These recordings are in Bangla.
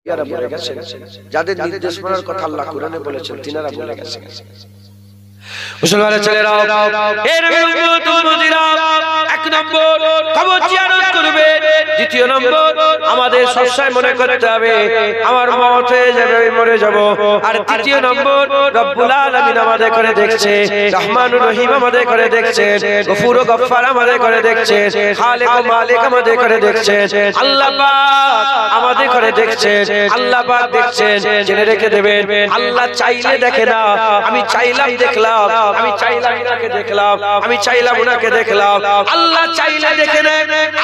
বলে গেছেন, যাদের নির্দেশ মানার কথা আল্লাহ কোরআনে বলেছেন তিনারা বলে গেছেন। মুসলমানের ছেলেরা, এর এক নম্বর কবর জিয়ারত করবে, দ্বিতীয় নম্বর আমাদের সবসময় মনে করতে হবে আমার মওত হয়ে যাবে, আমি মরে যাব। আর তৃতীয় নম্বর রব্বুল আলামিন আমাদের করে দেখছে, রহমানুর রহিম আমাদের করে দেখছেন, গফুর ও গফফার আমাদের করে দেখছেন, খালিক ও মালিক আমাদের করে দেখছেন, আল্লাহ পাক আমাদের করে দেখছেন। আল্লাহ পাক দেখছেন, জেনে রেখে দেবেন আল্লাহ চাইলে দেখে না, আমি চাইলাম দেখলাম, আমি চাইলাম ওনাকে দেখলাম, আমি চাইলাম ওনাকে দেখলাম। আল্লাহ চাইলে দেখে না,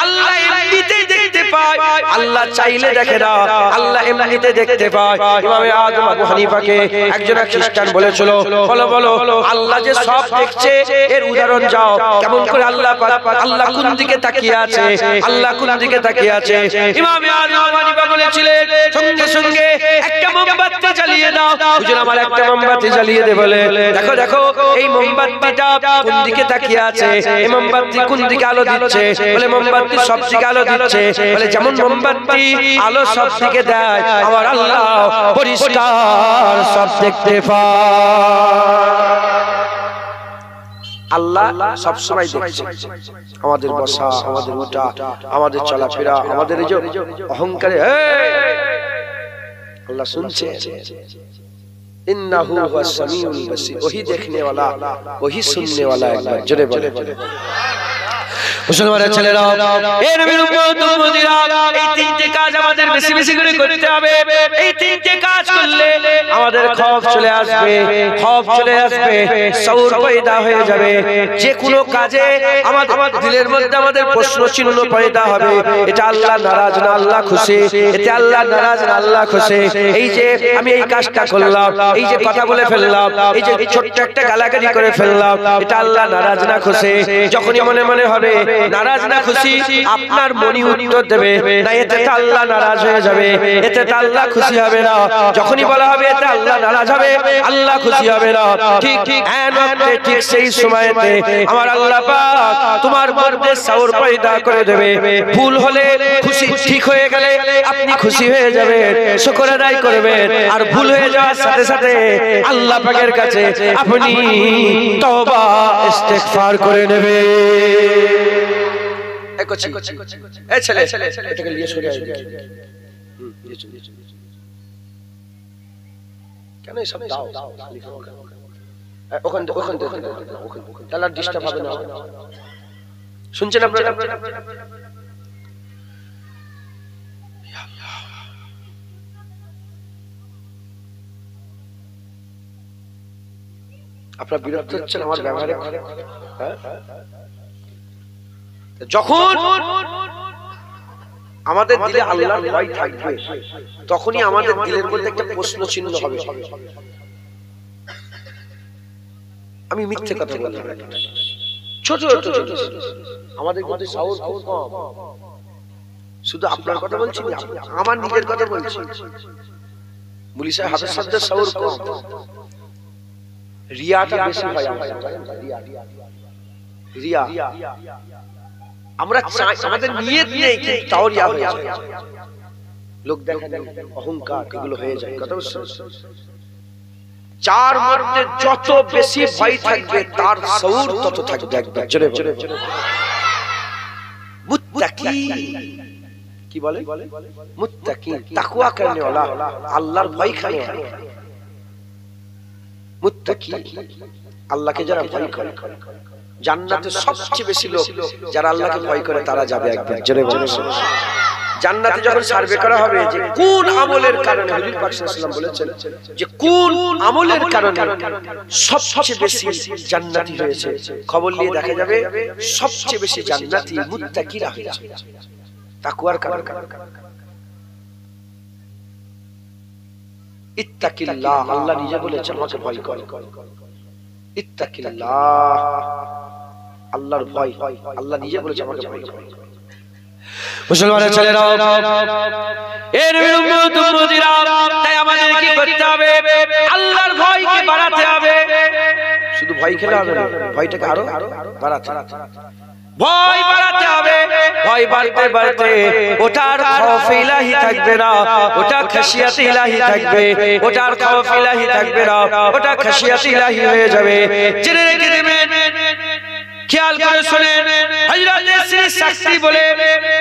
আল্লাহ এমনিতেই দেখতে পায়। আল্লাহ চাইলে দেখে না, আল্লাহ এমনিতে দেখতে পায়। ইমামে আযম আবু হানিফাকে একজন খ্রিস্টান বলেছিল, বলো বলো আল্লাহ যে সব দেখছে এর উদাহরণ যাও, কেমন করে আল্লাহ আল্লাহ কোন দিকে তাকিয়ে আছে, আল্লাহ কোন দিকে তাকিয়ে আছে। ইমামে আযম আবু হানিফা বলেছিলেন, সঙ্গে সঙ্গে একটা মোমবাতি জ্বালিয়ে দাও। হুজুর আমার একটা মোমবাতি জ্বালিয়ে দে। বলে দেখো দেখো এই মোমবাতিটা কোন দিকে তাকিয়ে আছে, এই মোমবাতি কোন দিকে আলো দিচ্ছে। বলে মোমবাতি সব দিকে আলো দিচ্ছে। বলে যেমন মোমবাতি আলো সব দিকে দেয়, আমার আল্লাহ পরিষ্কার সব দেখতে পায়। আল্লাহ সব সময় দেখছে আমাদের বসা, আমাদের উঠা, আমাদের চলাফেরা, আমাদের এই যে অহংকারে আল্লাহ শুনছে। ইন্নাহু হুয়াস সামিউল বাসীর, ওহি দেখনে वाला, ওহি सुनने वाला। একবার জোরে বলে মুসলমানের ছেলেরা, এই নবীর উম্মত উম্মতিরা, এই তিনটে কাজ আমাদের বেশি বেশি করে করতে হবে। এই তিনটে কাজ করলে আমাদের খৌফ চলে আসবে, খৌফ চলে আসবে, সৌর পয়দা হয়ে যাবে। যে কোনো কাজে আমাদের দিলের মধ্যে আমাদের প্রশ্ন চিহ্ন পয়দা হবে, এটা আল্লাহ নারাজ না আল্লাহ খুশি, এটা আল্লাহ নারাজ না আল্লাহ খুশি। এই যে আমি এই কাজটা করলাম, এই যে কথা বলে ফেললাম, এই যে ছোট্ট একটা গালাগালি করে ফেললাম, এটা আল্লাহ নারাজ না খুশি। যখনই মনে মনে হবে নারাজ না খুশি, আপনার মনই উত্তর দেবে না এতে তো আল্লাহ নারাজ হয়ে যাবে, এতে তো আল্লাহ খুশি হবে না। যখনই বলা হবে এতে আল্লাহ নারাজ হবে, আল্লাহ খুশি হবে না, ঠিক ঠিক ঠিক সেই সময়তে আমার আল্লাহ পাক তোমার মধ্যে সওর পয়দা করে দেবে। ভুল হলে খুশি, ঠিক হয়ে গেলে আপনি খুশি হয়ে যাবেন, শুকর আদায় করবেন। আর ভুল হয়ে যাওয়ার সাথে সাথে আল্লাহ পাকের কাছে আপনি তওবা ইস্তেগফার করে নেবেন। এটাকে নিয়ে সরে আসবে কেন সব দাও ওখান ওখান তাহলে ডিস্টার্ব হবে না। শুনছেন আপনারা? আপনারা বিরক্ত হচ্ছেন আমার ব্যবহারে? যখন আমাদের দিলে আল্লাহর ভয় থাকবে, তখনই আমাদের দিলের মধ্যে একটা প্রশ্ন চিহ্ন হবে, আমি মিথ্যে কথা বললাম। ছোট ছোট আমাদের মধ্যে সাহস খুব কম। শুধু আপনার কথা বলছি না, আমার নিজের কথা বলছি। মুলি সাহেব হাফেজ সাহেবদের সাহস কম, রিয়াটা বেশি হয় আমাদের। রিয়া আমরা আমাদের নিয়ত নেই, কিন্তু তাও রিয়া হয়ে যায়, লোক দেখানো, অহংকার, এগুলো হয়ে যায়। কথা বুঝছেন? যার মধ্যে যত বেশি ভয় থাকবে তার সৌর তত থাকবে। একবার জোরে জোরে মুত্তাকি, কি বলে? মুত্তাকি, তাকওয়া করনে वाला, আল্লাহর ভয় খানে वाला। মুত্তাকি আল্লাহকে যারা ভয় করে, জান্নাতে সবচেয়ে বেশি লোক যারা আল্লাহকে ভয় করে তারা যাবে। একবার জোরে বলে জান্নাতে যখন সার্ভে করা হবে যে কোন আমলের কারণে, হুজুর পাক সাল্লাল্লাহু আলাইহি ওয়াসাল্লাম বলেছেন যে কোন আমলের কারণে সবচেয়ে বেশি জান্নাতি হয়েছে, খবর নিয়ে দেখা যাবে সবচেয়ে বেশি জান্নাতি মুত্তাকিরা হয়েছে, তাকওয়ার কারণে। ইত্তাকিল্লাহ, আল্লাহ নিজে বলেছেন আমাকে ভয় কর। ইত্তাকিল্লাহ, আল্লাহর ভয়, আল্লাহ নিজে বলেছেন আমাকে ভয় কর। মুসলমানের ছেলেরা, এর উম্মত উম্মতিরা, তাই আমাদের কি করতে হবে? আল্লাহর ভয়কে বাড়াতে হবে। শুধু ভয় খেলে হবে না, ভয়টাকে আরো বাড়াতে হবে। ভয় বাড়াতে হবে, ভয় বাড়তে বাড়তে ওটার খৌফ ইলাহি থাকবে না, ওটা খাশিয়াত ইলাহি থাকবে, ওটার খৌফ ইলাহি থাকবে না, ওটা খাশিয়াত ইলাহি হয়ে যাবে। জেনে রেখে দেবেন, খেয়াল করে শুনেন, হযরত শ্রী সাক্ষী বলে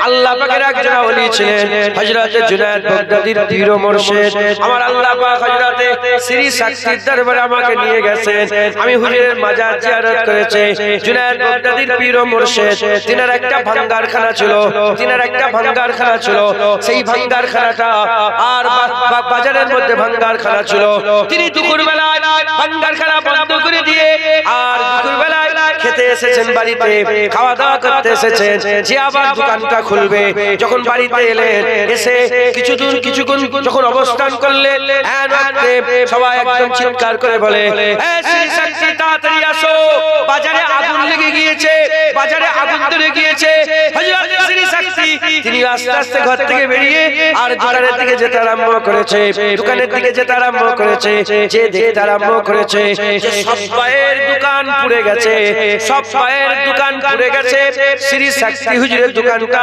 আল্লাহ পাকের একজন ওলি ছিলেন, হযরত জুনায়েদ বাগদাদীর পীর ও মুর্শিদ। আমার আল্লাহ পাক হযরত শ্রী সাক্ষীর দরবারে আমাকে নিয়ে গেছেন, আমি হুজুরের মাজার জিয়ারত করেছি। জুনায়েদ বাগদাদীর পীর ও মুর্শিদ, তিনার একটা ভাঙ্গারখানা ছিল, তিনার একটা ভাঙ্গারখানা ছিল। সেই ভাঙ্গারখানাটা আর বাজারের মধ্যে ভাঙ্গারখানা ছিল। তিনি দুপুরবেলায় ভাঙ্গারখানা বন্ধ করে দিয়ে আর দুপুরবেলায় খেতে এসেছেন, বাড়িতে খাওয়া দাওয়া করতে এসেছেন, যে আবার দোকানটা খুলবে। যখন বাড়িতে এলেন, এসে কিছুক্ষণ যখন অবস্থান করলেন, সবাই একদম চিৎকার করে বলে, শ্রী সাক্ষী তাড়াতাড়ি আসো, বাজারে আগুন লেগে গিয়েছে, বাজারে আগুন ধরে গিয়েছে। হযরত শ্রী সাক্ষী তিনি আস্তে আস্তে ঘর থেকে বেরিয়ে আর দোকানের দিকে যেতে আরম্ভ করেছে, দোকানের দিকে যেতে আরম্ভ করেছে। যে দেখতে আরম্ভ করেছে যে সব পায়ের দোকান পুড়ে গেছে, সব পায়ের দোকান পুড়ে গেছে। শ্রী সাক্ষী হুজুরের দোকানটা,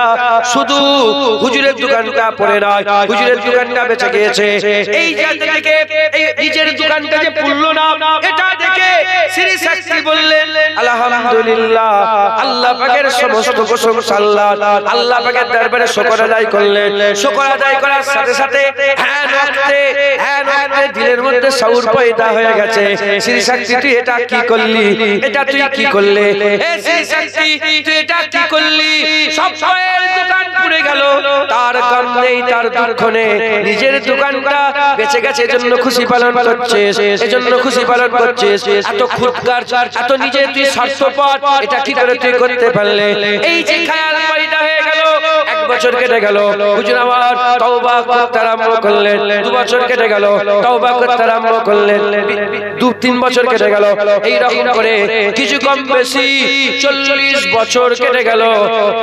শুধু হুজুরের দোকানটা পড়ে নয়, হুজুরের দোকানটা বেঁচে গিয়েছে। এই জায়গা থেকে এই নিজের দোকানটা যে পুড়লো না, এটা দেখে শ্রী সাক্ষী বললেন আলহামদুলিল্লাহ, আল্লাহ পাকের সমস্ত প্রশংসা আল্লাহ। আল্লাহ পাকের দরবারে শুকর আদায় করলেন। শুকর আদায় করার সাথে সাথে দিলের মধ্যে শউর পয়দা হয়ে গেছে। শ্রী সাক্ষী তুই এটা কি করলি, এটা তুই কি করলে, শ্রী সাক্ষী তুই এটা কি করলি? সব পায়ের দোকান পুড়ে গেল, তার গম নেই, তার দুঃখ নেই, নিজের দোকানটা বেঁচে গেছে, এজন্য খুশি পালন করছিস, এজন্য খুশি পালন করছিস। এত খুদকার, এত নিজে তুই স্বার্থপর, এটা কি করে তুই করতে পারলে? এই যে খেয়াল পয়দা হয়ে গেল, 1 বছর কেটে গেল, হুজুর আমার তওবা করতে আরম্ভ করলেন। 2 বছর কেটে গেল, তওবা করতে আরম্ভ করলেন। 2-3 বছর কেটে গেল, এই রকম করে কিছু কম বেশি 40 বছর কেটে গেল।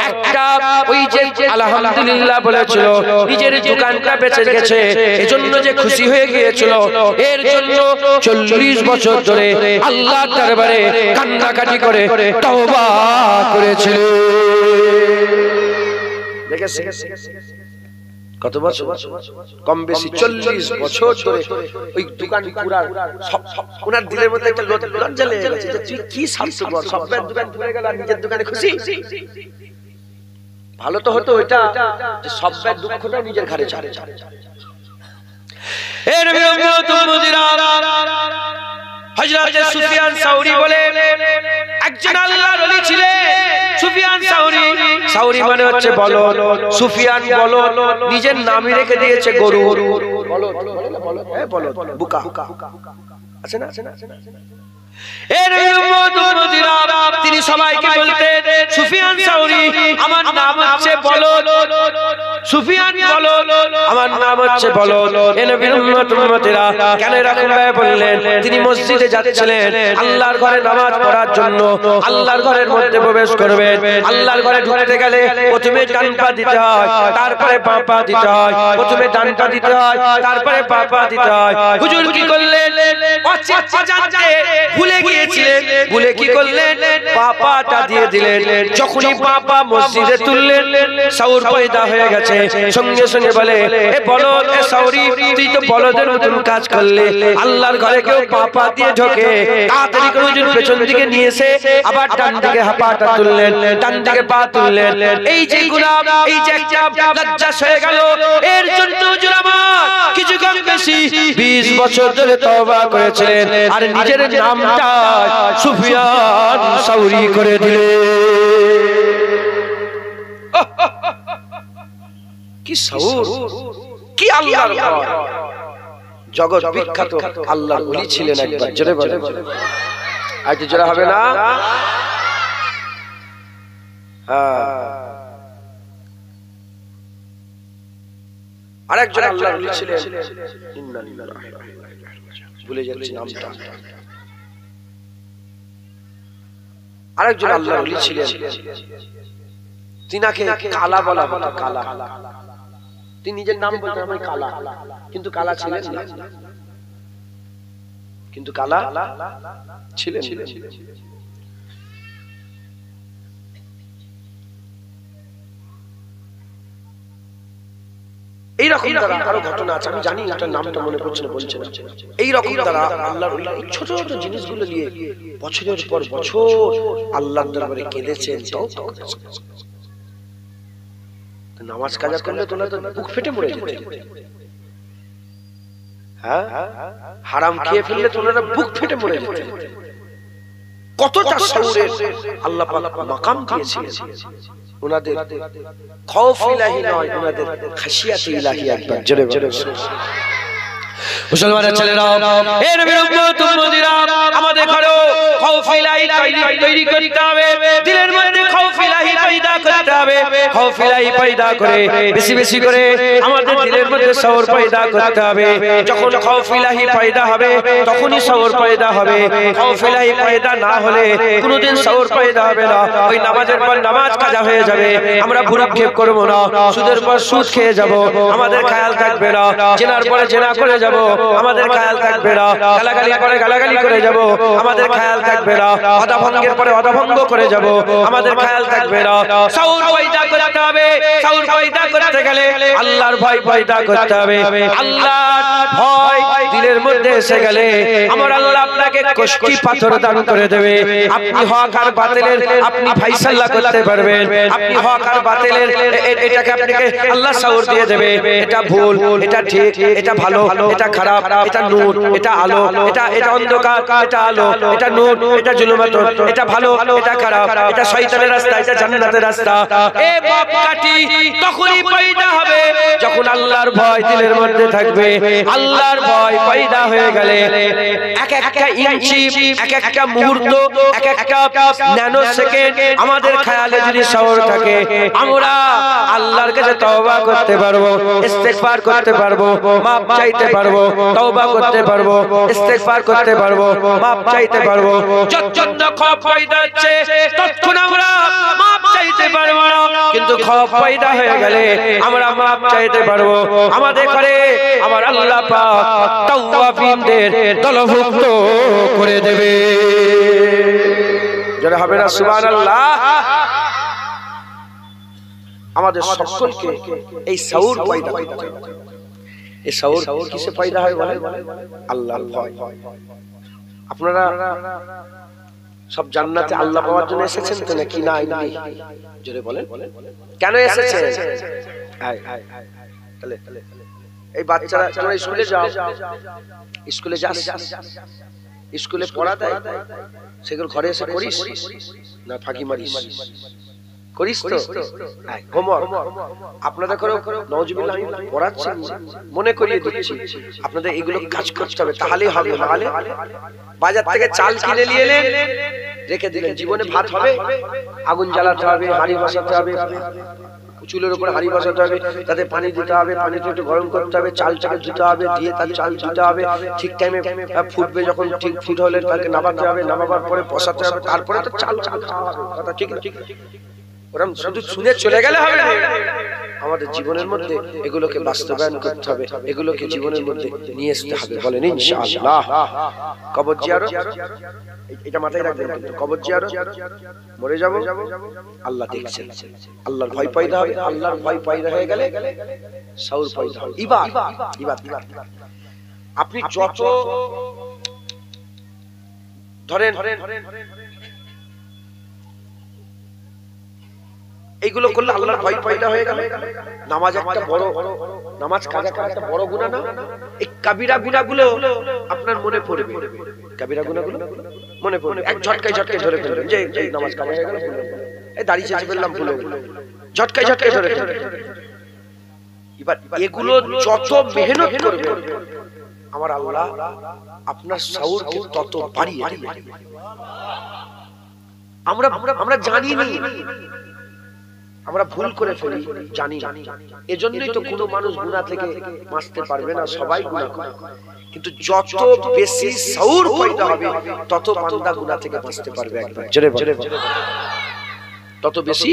একটা ওই যে আলহামদুলিল্লাহ বলেছিল, নিজের দোকানটা বেঁচে গেছে, এজন্য যে খুশি হয়ে গিয়েছিল, এর জন্য 40 বছর ধরে আল্লাহর দরবারে কান্নাকাটি করে তওবা করেছিল। দেখেছেন কত বছর? কম বেশি 40 বছর ধরে ওই দোকান পুরার ওনার দিলের মধ্যে একটা লজ্জা লেগে গেছে যে তুই কি স্বার্থপর, সবের দোকান পুড়ে গেল আর নিজের দোকানে খুশি। ভালো তো হতো ওইটা যে সবের দুঃখটা নিজের ঘাড়ে চারে। এ নবীর উম্মত উম্মতিরা, হযরত সুফিয়ান সাউরি বলে একজন আল্লাহর ওলি ছিলেন। সুফিয়ান সাউরি, সাউরি মানে হচ্ছে বলদ, সুফিয়ান বলদ, নিজের নামই রেখে দিয়েছে গরু। বলদ, হ্যাঁ বলদ, বুকা আছে না? তিনি সবাইকে বলতেন সুফিয়ান সাউরি, আমার নাম হচ্ছে বলদ, সুফিয়ান বলদ, আমার নাম হচ্ছে বলদ। এ নবীর উম্মত উম্মতেরা কেন এরকম ভাবে বললেন? তিনি মসজিদে যাচ্ছিলেন আল্লাহর ঘরে নামাজ পড়ার জন্য, আল্লাহর ঘরের মধ্যে প্রবেশ করবেন। আল্লাহর ঘরে ঢুকতে গেলে প্রথমে ডান পা দিতে হয়, তারপরে বাঁ পা দিতে হয়। প্রথমে ডান পা দিতে হয়, তারপরে বাঁ পা দিতে হয়। হুজুর কি করলেন? অজান্তে ভুলে গিয়েছিলেন, ভুলে কি করলেন? বাঁ পাটা দিয়ে দিলেন। যখনই বাঁ পা মসজিদে তুললেন, শউর পয়দা হয়ে গেছে। সঙ্গে সঙ্গে বলে, এ বলদ, এ সাউরি, তুই তো বলদের মতন কাজ করলে। আল্লাহর ঘরে কেউ বাঁ পা দিয়ে ঢোকে, তাড়াতাড়ি করে হুজুর পেছন দিকে নিয়ে এসে আবার ডান দিকে পাটা তুললেন, ডান দিকে পা তুললেন। এই যে গুনাহ, এই যে একটা লজ্জা হয়ে গেল, এর জন্য হুজুর আমার কিছু কম বেশি 20 বছর ধরে তওবা করেছিলেন আর নিজের নামটা সুফিয়ান সাউরি করে দিলেন। কি সাউর, কি আল্লাহর ঘর, জগৎ বিখ্যাত আল্লাহর ওলি ছিলেন একবার। জোরে বলেন, আজ জোরে হবে না? আরেকজন আল্লাহর ওলি ছিলেন, ভুলে যাচ্ছি নামটা। আরেকজন আল্লাহর ওলি ছিলেন, তিনাকে কালা বলা হতো, কালা। তিনি নিজের নাম বলতেন আমি কালা, কিন্তু কালা ছিলেন না, কিন্তু কালা ছিলেন। এইরকম দ্বারা আরো ঘটনা আছে, আমি জানি ওটার নামটা মনে পড়ছে না, বলছে না। এইরকম দ্বারা আল্লাহর ছোট ছোট জিনিসগুলো নিয়ে বছরের পর বছর আল্লাহর দরবারে কেঁদেছেন। নামাজ কাজা করলে তোমরা তো বুক ফেটে মরে যেতে, হ্যাঁ হারাম খেয়ে ফেললে তোমরা বুক ফেটে মরে যেতে। কতটা শৌরের আল্লাহ পাক মাকাম দিয়েছিলেন ওনাদের। খৌফ ইলাহি নয়, ওনাদের খাশিয়াত ইলাহি। একবার জোরে জোরে মুসলমানের ছেলেরা, এ নবীর উম্মত উম্মতিরা, আমাদের ঘরেও খৌফ ইলাহি তৈরি করতে হবে, দিলের মধ্যে খৌফ ইলাহি পয়দা করতে হবে। খৌফ ইলাহি পয়দা করে বেশি বেশি করে আমাদের দিলের মধ্যে শৌর পয়দা করতে হবে। যখন খৌফ ইলাহি পয়দা হবে তখনই শৌর পয়দা হবে। খৌফ ইলাহি পয়দা না হলে কোনোদিন শৌর পয়দা হবে না। ওই নামাজের পর নামাজ কাজা হয়ে যাবে, আমরা ভুরুক্ষেপ করব না, সুদের পর সুদ খেয়ে যাব, আমাদের খেয়াল থাকবে না, জেনার পরে জেনা করে যাব, আমাদের খেয়াল থাকবে না, গালাগালি পরে গালাগালি করে যাব, আমাদের খেয়াল থাকবে না, অদাভঙ্গের পরে অদাভঙ্গ করে যাব, আমাদের খেয়াল থাকবে না। শৌর পয়দা করতে হবে। শৌর পয়দা করতে গেলে আল্লাহর ভয় পয়দা করতে হবে। আল্লাহর ভয় দিলের মধ্যে এসে গেলে আমার আল্লাহ আপনাকে কষ্টি পাথর দান করে দেবে। আপনি হক আর বাতিলের আপনি ফায়সালা করতে পারবেন। আপনি হক আর বাতিলের এটাকে আপনাকে আল্লাহ শৌর দিয়ে দেবে। এটা ভুল, এটা ঠিক, এটা ভালো, এটা খারাপ, এটা নূর, এটা আলো, এটা অন্ধকার, এটা আলো, এটা নূর, এটা জুলুমাত, এটা ভালো, এটা খারাপ, এটা শয়তানের রাস্তা, এটা জান্নাতের রাস্তা। এ বাপ কাটি তখনই পয়দা হবে যখন আল্লাহর ভয় দিলের মধ্যে থাকবে। আল্লাহর ভয় পয়দা হয়ে গেলে এক একটা ইঞ্চি, এক একটা মুহূর্ত, এক একটা ন্যানো সেকেন্ড আমাদের খেয়ালে যদি শৌর থাকে, আমরা আল্লাহর কাছে তওবা করতে পারবো, ইস্তেগফার করতে পারবো, মাফ চাইতে পারবো, তওবা করতে পারবো, ইস্তেগফার করতে পারবো, মাফ চাইতে পারবো। যতক্ষণ খৌফ পয়দা হচ্ছে ততক্ষণ আমরা মাফ চাইতে পারবো না, কিন্তু খৌফ পয়দা হয়ে গেলে আমরা মাফ চাইতে পারবো। আমাদের ঘরে আমার আল্লাহ পাক তাওয়াবিনদের দলভুক্ত করে দেবে। যারা হবে না সুবহানাল্লাহ। আমাদের সকলকে এই শৌর পয়দা করতে হবে। এই শৌর কিসে পয়দা হয় বলেন? আল্লাহর ভয়। আপনারা সব জান্নাতে আল্লাহ পাওয়ার জন্য এসেছেন তো নাকি না? জোরে বলেন, কেন এসেছেন? তাহলে এই বাচ্চারা তোমরা স্কুলে যাও, স্কুলে যাস, স্কুলে পড়া দেয়, সেগুলো ঘরে এসে করিস না ফাঁকি মারিস? করিস তো হোমওয়ার্ক। আপনাদের করে নওজুবিল্লাহ আমি পড়াচ্ছি, মনে করিয়ে দিচ্ছি, আপনাদের এগুলো কাজ করতে হবে, তাহলেই হবে। নাহলে বাজার থেকে চাল কিনে নিয়ে এলেন, রেখে দিলেন, জীবনে ভাত হবে? আগুন জ্বালাতে হবে, হাঁড়ি বসাতে হবে, চুলের উপর হাঁড়ি বসাতে হবে, তাতে পানি দিতে হবে, পানিটা একটু গরম করতে হবে, চালটাকে ধুতে হবে, দিয়ে তার চাল ধুতে হবে, ঠিক টাইমে ফুটবে, যখন ঠিক ফুট হলে তাকে নামাতে হবে, নামাবার পরে বসাতে হবে, তারপরে তো চাল খাওয়া হবে। কথা ঠিক না? ওরকম শুধু শুনে চলে গেলে হবে না, আমাদের জীবনের মধ্যে এগুলোকে বাস্তবায়ন করতে হবে, এগুলোকে জীবনের মধ্যে নিয়ে আসতে হবে। বলেন ইনশাআল্লাহ। কবর জিয়ারত, এটা মাথায় রাখবেন, কবর জিয়ারত, মরে যাব, আল্লাহ দেখছেন, আল্লাহর ভয় পয়দা হবে। আল্লাহর ভয় পয়দা হয়ে গেলে শৌর পয়দা হবে। ইবাদত আপনি যত ধরেন এইগুলো করলে আল্লাহর ভয় পয়দা হয়ে গেল। নামাজ একটা বড়, নামাজ কাজা করা একটা বড় গুনাহ না? এই কাবিরা গুনাহগুলো আপনার মনে পড়বে, কাবিরা গুনাহগুলো মনে পড়বে, এক ঝটকায় ধরে ফেলবেন যে এই নামাজ কাজা হয়ে গেল, এই দাড়ি চেঁচে ফেললাম, ভুলে ঝটকায় ধরে ফেলবেন। এবার এগুলো যত মেহনত করবে আমার আল্লাহ আপনার শৌরকে তত বাড়িয়ে দেবে। আমরা জানি না, আমরা ভুল করে ফেলি, জানি না। এজন্যই তো কোনো মানুষ গুনাহ থেকে বাঁচতে পারবে না, সবাই গুনাহ করে। কিন্তু যত বেশি শৌর পয়দা হবে তত বান্দা গুনাহ থেকে বাঁচতে পারবে। একবার জোরে বলেন, তত বেশি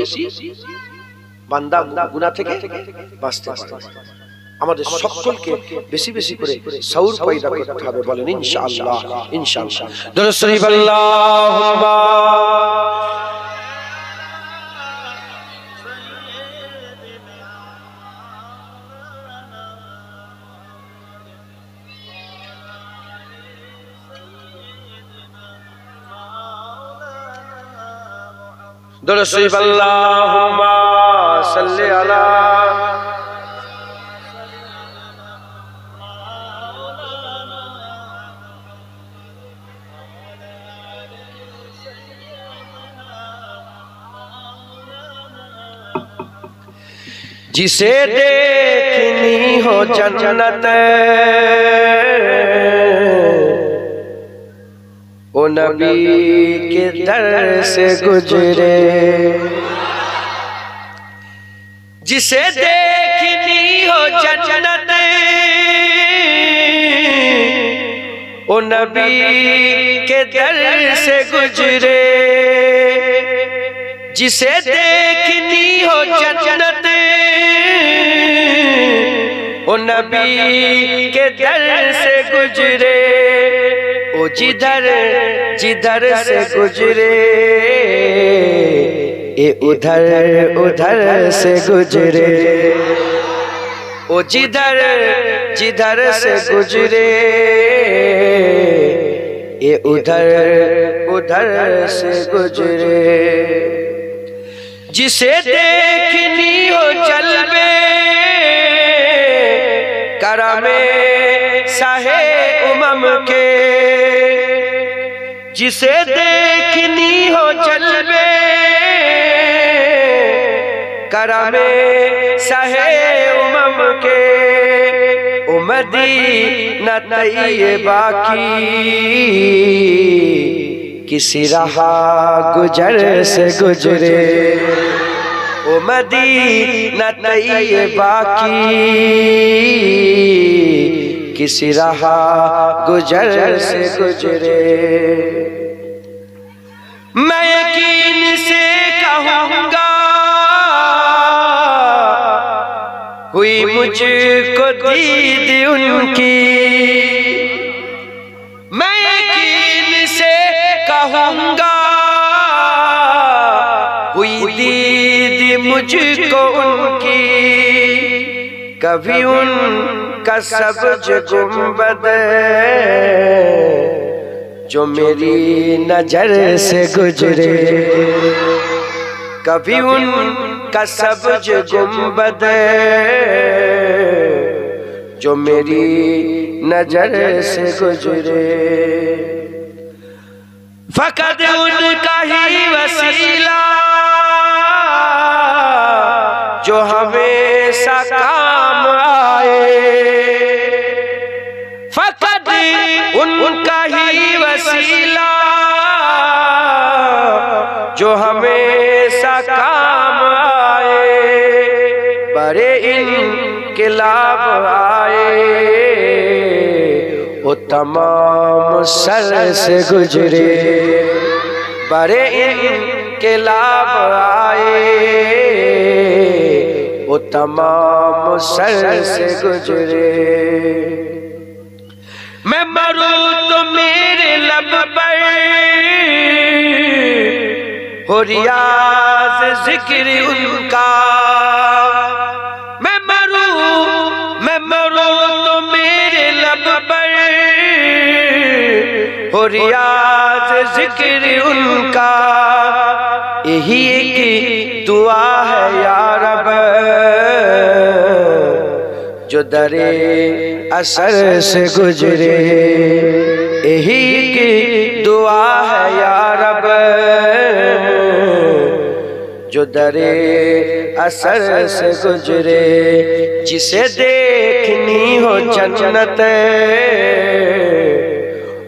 বান্দা গুনাহ থেকে বাঁচতে পারবে। আমাদের সকলকে বেশি বেশি করে শৌর পয়দা করতে হবে। বলেন ইনশাআল্লাহ, ইনশাআল্লাহ। দরুদ শরীফ আল্লাহুম্মা दुरूद शरीफ अल्लाहुम्मा सल्ली अला जिसे देखनी हो जन्नत ओ नबी के दर से गुजरे, जिसे देखनी हो जन्नत ओ नबी के दर से गुजरे, जिसे देखनी हो जन्नत ओ नबी के दर से गुजरे, ओ जिधर जिधर से गुजरे ए उधर उधर से गुजरे, ओ जिधर जिधर से गुजरे ए उधर उधर से गुजरे, जिसे देखनी हो जलवे करमे साहे उमम के, जिसे देखनी हो जलवे करमे साहे उमम के, उमदीना तैयबा की किसी राह गुजर से गुजरे, ओ मदीना तैयबा की किसी राह गुजर से गुजरे। मैं यकीन से कहूँगा हुई मुझको दीद उनकी, मैं यकीन से कहूँगा हुई दीद मुझको उनकी, कभी उनका सब्ज गुंबद जो मेरी नजर से गुजरे, कभी उनका सब्ज गुंबद जो मेरी नजर से गुजरे, फकत उनका ही वसीला जो हमेशा काम आए, फकत उनका ही वसीला जो हमेशा काम आए, बड़े इनकलाब आए वो तमाम सर से गुजरे, बड़े इनकलाब आए वो तमाम सर से गुजरे। मैं मरूं तो मेरे लब पर हो रियाज़ जिक्र उनका, मैं मरूं तो मेरे लब पर हो रियाज़ जिक्र उनका, यही एक दुआ है या रब जो दरे असर से गुजरे, यही की दुआ है या रब जो दरे असर से गुजरे, जिसे देखनी हो जन्नत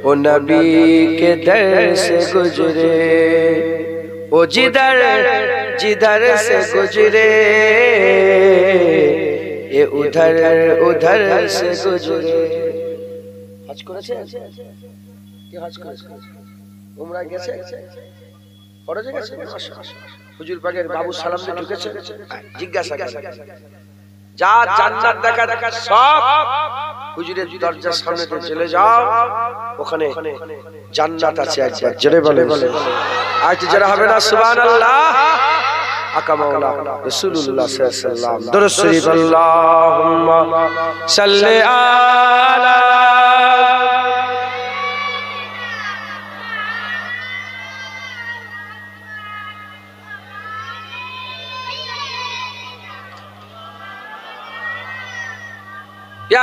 ओ नबी के दर से गुजरे, ओ जिधर जिधर से गुजरे ये उधर उधर से गुजरे। हज করেছে কি হজ করেছে উমরা গেছে ফরজে গেছে হুজুর পাকের বাবু সালাম দিয়ে ঢুকেছে জিজ্ঞাসা করে যা জান্নাত দেখা সব হুজুরের দরজার সামনে দিয়ে চলে যাও ওখানে জান্নাত আছে একবার জোরে বলে আজকে যারা হবে না সুবহানাল্লাহ আকা মাওলা রাসূলুল্লাহ সাল্লাল্লাহু আলাইহি ওয়াসাল্লাম দুরূদ শরীফ আল্লাহুম্মা সাল্লি আলা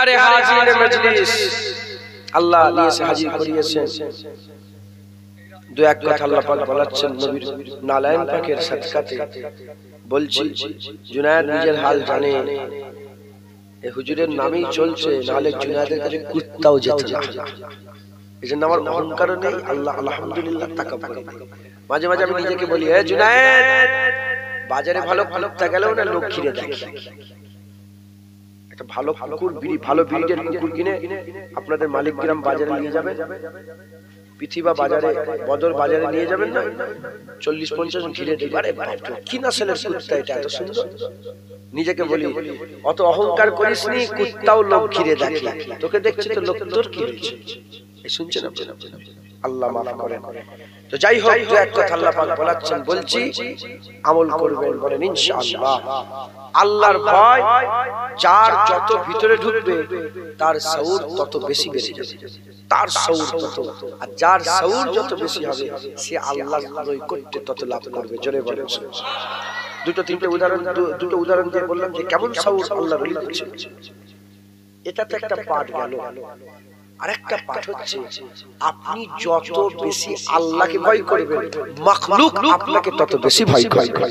प्यारे हाजिर मजलिस আল্লাহ নিয়ে এসে হাজির করিয়েছেন দু এক কথা আল্লাহ পাক বলাচ্ছেন নবীর নালায়েন পাকের সাদকাতে বলছি জুনায়েদ নিজের হাল জানে এই হুজুরের নামেই চলছে নালে জুনায়েদের কাছে কুত্তাও যেত না এজন্য আমার অহংকার নেই আল্লাহ আলহামদুলিল্লাহ তাকাব্বুর মাঝে মাঝে আমি নিজেকে বলি এ জুনায়েদ বাজারে ভালো কুত্তা গেলেও না লোক ঘিরে দেখে একটা ভালো কুকুর ভালো ব্রিডের কুকুর কিনে আপনাদের মালিকগ্রাম বাজারে নিয়ে যাবেন পৃথিবী বাজারে বদর বাজারে নিয়ে যাবেন না 40-50 ঘিরে দেবে আরে বাপ রে কি নাসলের কুত্তা এটা এত সুন্দর নিজেকে বলি অত অহংকার করিসনি কুত্তাও লোক ঘিরে দেখে তোকে দেখছে তো লোক তোর কি হয়েছে এই শুনছেন আপনারা আল্লাহ মাফ করেন তো যাই হোক তো এক কথা আল্লাহ পাক বলাচ্ছেন বলছি আমল করবেন বলেন ইনশাআল্লাহ আল্লাহর ভয় যার যত ভিতরে ঢুকবে তার শউর তত বেশি বেশি যাবে তার শউর তত আর যার শউর যত বেশি হবে সে আল্লাহর নৈকট্য তত লাভ করবে জোরে বলেন দুটো উদাহরণ দিয়ে বললাম যে কেমন শউর আল্লাহর ওলি হচ্ছে এটা তো একটা পাঠ গেল আরেকটা পাঠ হচ্ছে আপনি যত বেশি আল্লাহকে ভয় করবেন মাখলুক আপনাকে তত বেশি ভয় করবে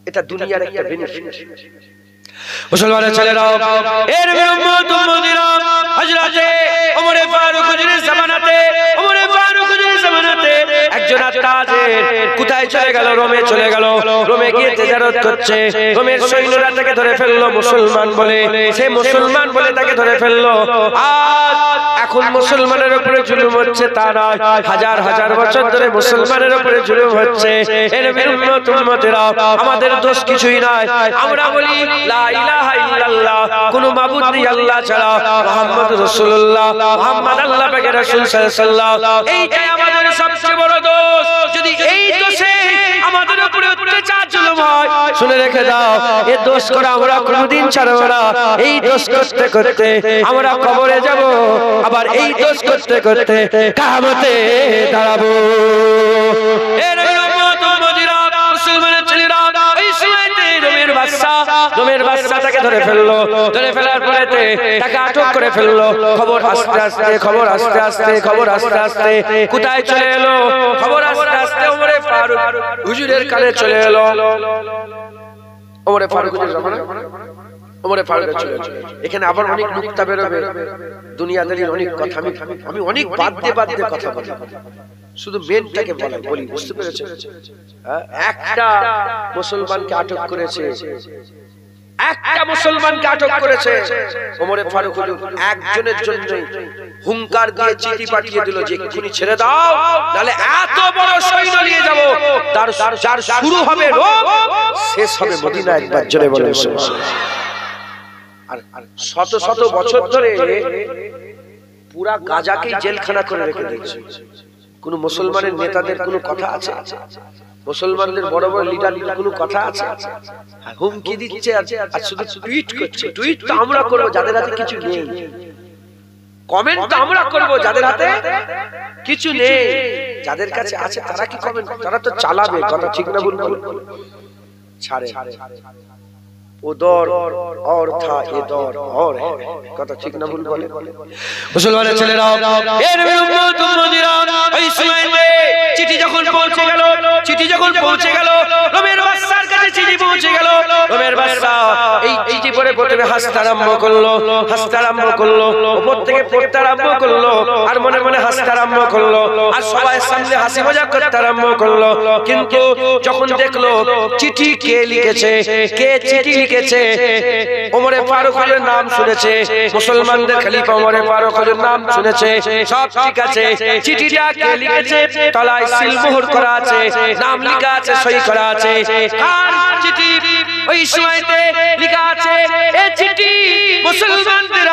এটা দুনিয়ার একটা বেনিফিট মুসলমানের ছেলেরা এর উম্মত উম্মতিরা হযরতে ওমর ফারুক হুজুরের জামানাতে একজন তাজের কোথায় চলে গেল রোমে চলে গেল রোমে গিয়ে তিজারত করছে রোমের সৈন্যরা তাকে ধরে ফেললো মুসলমান বলে সে মুসলমান বলে তাকে ধরে ফেললো আজ এখন মুসলমানের উপরে জুলুম হচ্ছে তা নয় হাজার হাজার বছর ধরে মুসলমানের উপরে জুলুম হচ্ছে এর উম্মত উম্মতেরা আমাদের দোষ কিছুই নয় আমরা বলি লা ইলাহা ইল্লাল্লাহ কোন মাবুদ নেই আল্লাহ ছাড়া মুহাম্মদুর রাসূলুল্লাহ মুহাম্মদ আল্লাহ পাকের রাসূল সাল্লাল্লাহু আলাইহি ওয়াসাল্লাম এইটাই আমাদের সবচেয়ে বড় দোষ যদি এই দোষে আমাদের উপরে অত্যাচার জুলুম হয় শুনে রেখে দাও এই দোষ করে আমরা কোনদিন ছাড়ব না এই দোষ করতে করতে আমরা কবরে যাব আবার এই দোষ করতে করতে কিয়ামতে দাঁড়াবো এর উম্মত উম্মতিরা মুসলমানের ছেলেরা এই সময়তে রোমের বাদশা তাকে ধরে ফেললো ধরে ফেলার পরেতে তাকে আটক করে ফেললো খবর আস্তে আস্তে কোথায় চলে এলো খবর আস্তে আস্তে ওমরে ফারুক হুজুরের কানে চলে এলো ওমরে ফারুক চলে এলো এখানে আবার অনেক নুকতা বেরোবে দুনিয়াদারির অনেক কথা আমি অনেক বাদ দিয়ে কথা বলি শুধু মেনটাকে বলি বুঝতে পেরেছেন একটা মুসলমানকে আটক করেছে ওমরে ফারুক হুজুর একজনের জন্যই হুঙ্কার দিয়ে চিঠি পাঠিয়ে দিল যে এক্ষুনি ছেড়ে দাও নালে এত বড় সৈন্য নিয়ে যাব যার শুরু হবে রোম শেষ হবে মদিনা একবার জোরে বলেন আর শত শত বছর ধরে পুরা গাজাকেই জেলখানা করে রেখে দিয়েছে কোন মুসলমানের নেতাদের কোনো কথা আছে মুসলমানদের বড় বড় লিডার কোনো কথা আছে হুমকি দিচ্ছে আর শুধু টুইট করছে টুইট তো আমরা করব যাদের হাতে কিছু নেই কমেন্ট তো আমরা করব যাদের হাতে কিছু নেই যাদের কাছে আছে তারা কি কমেন্ট তারা তো চালাবে কথা ঠিক না ভুল ছাড়ে वो दौर और था ये दौर और है কথা ঠিক না ভুল বলে মুসলমানের ছেলেরা এর উম্মত উম্মতিরা ওই সময়তে চিঠি যখন পৌঁছে গেল রোমের বাদশার কাছে চিঠি পৌঁছে গেল রোমের বাদশা এই চিঠি পড়ে প্রথমে হাসতে আরম্ভ করলো উপর থেকে পড়তে আরম্ভ করলো আর মনে মনে হাসতে আরম্ভ করলো আর সবাই সামনে হাসি মজাক করতে আরম্ভ করলো কিন্তু যখন দেখলো চিঠি কে লিখেছে ওমরে ফারুক হুজুরের নাম শুনেছে মুসলমানদের খলিফা ওমরে ফারুক হুজুরের নাম শুনেছে সব ঠিক আছে চিঠিটা কে লিখেছে তলায় সিলমোহর করা আছে নাম লেখা আছে সই করা আছে আর চিঠি ওই সময়তে লেখা আছে এই চিঠি মুসলমানদের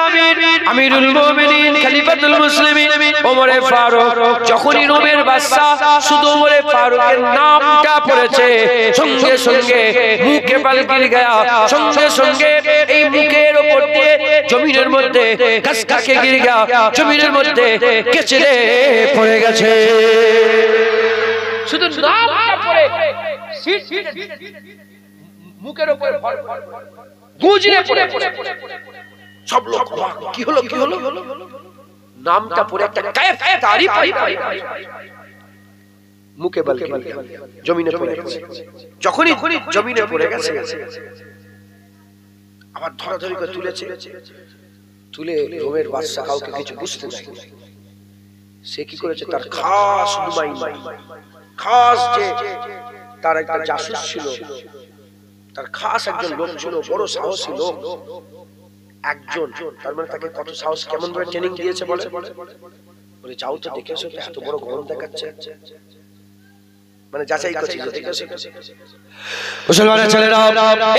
আমিরুল মুমিনিন খলিফাতুল মুসলিমিন ওমরে ফারুক যখনই রোমের বাদশা শুধু ওমরে ফারুকের নামটা পড়েছে সঙ্গে সঙ্গে মুখে পালকির গয়া সঙ্গে সঙ্গে এই মুখের উপর দিয়ে জমিনের মধ্যে কাসকাকে গিরে গয়া জমিনের মধ্যে কেচড়ে পড়ে গেছে শুধু নামটা পড়ে মুখের উপর গুজরে পড়ে সব লোক কি হলো কি হলো, নামটা পড়ে একটা কায়েফতারি পাই মুখে বলকে জমিনে পড়ে গেছে। যখনই জমিনে পড়ে গেছে আবার ধরাধরি করে তুলেছে, তুলে রোমের বাদশা কাউকে কিছু বুঝতে দেয়নি। সে কি করেছে, তার খাস নুমাইন, খাস যে তার একটা জাসুস ছিল, তার খাস একজন লোক ছিল, বড় সাহসী লোক একজন। তার মানে তাকে কত সাহস, কেমন ভাবে ট্রেনিং দিয়েছে বলে, বলে যাও তো দেখে এসো, এত বড় গরম দেখাচ্ছে, মানে যাচাই করছে যে ঠিক আছে। মুসলমানের ছেলেরা,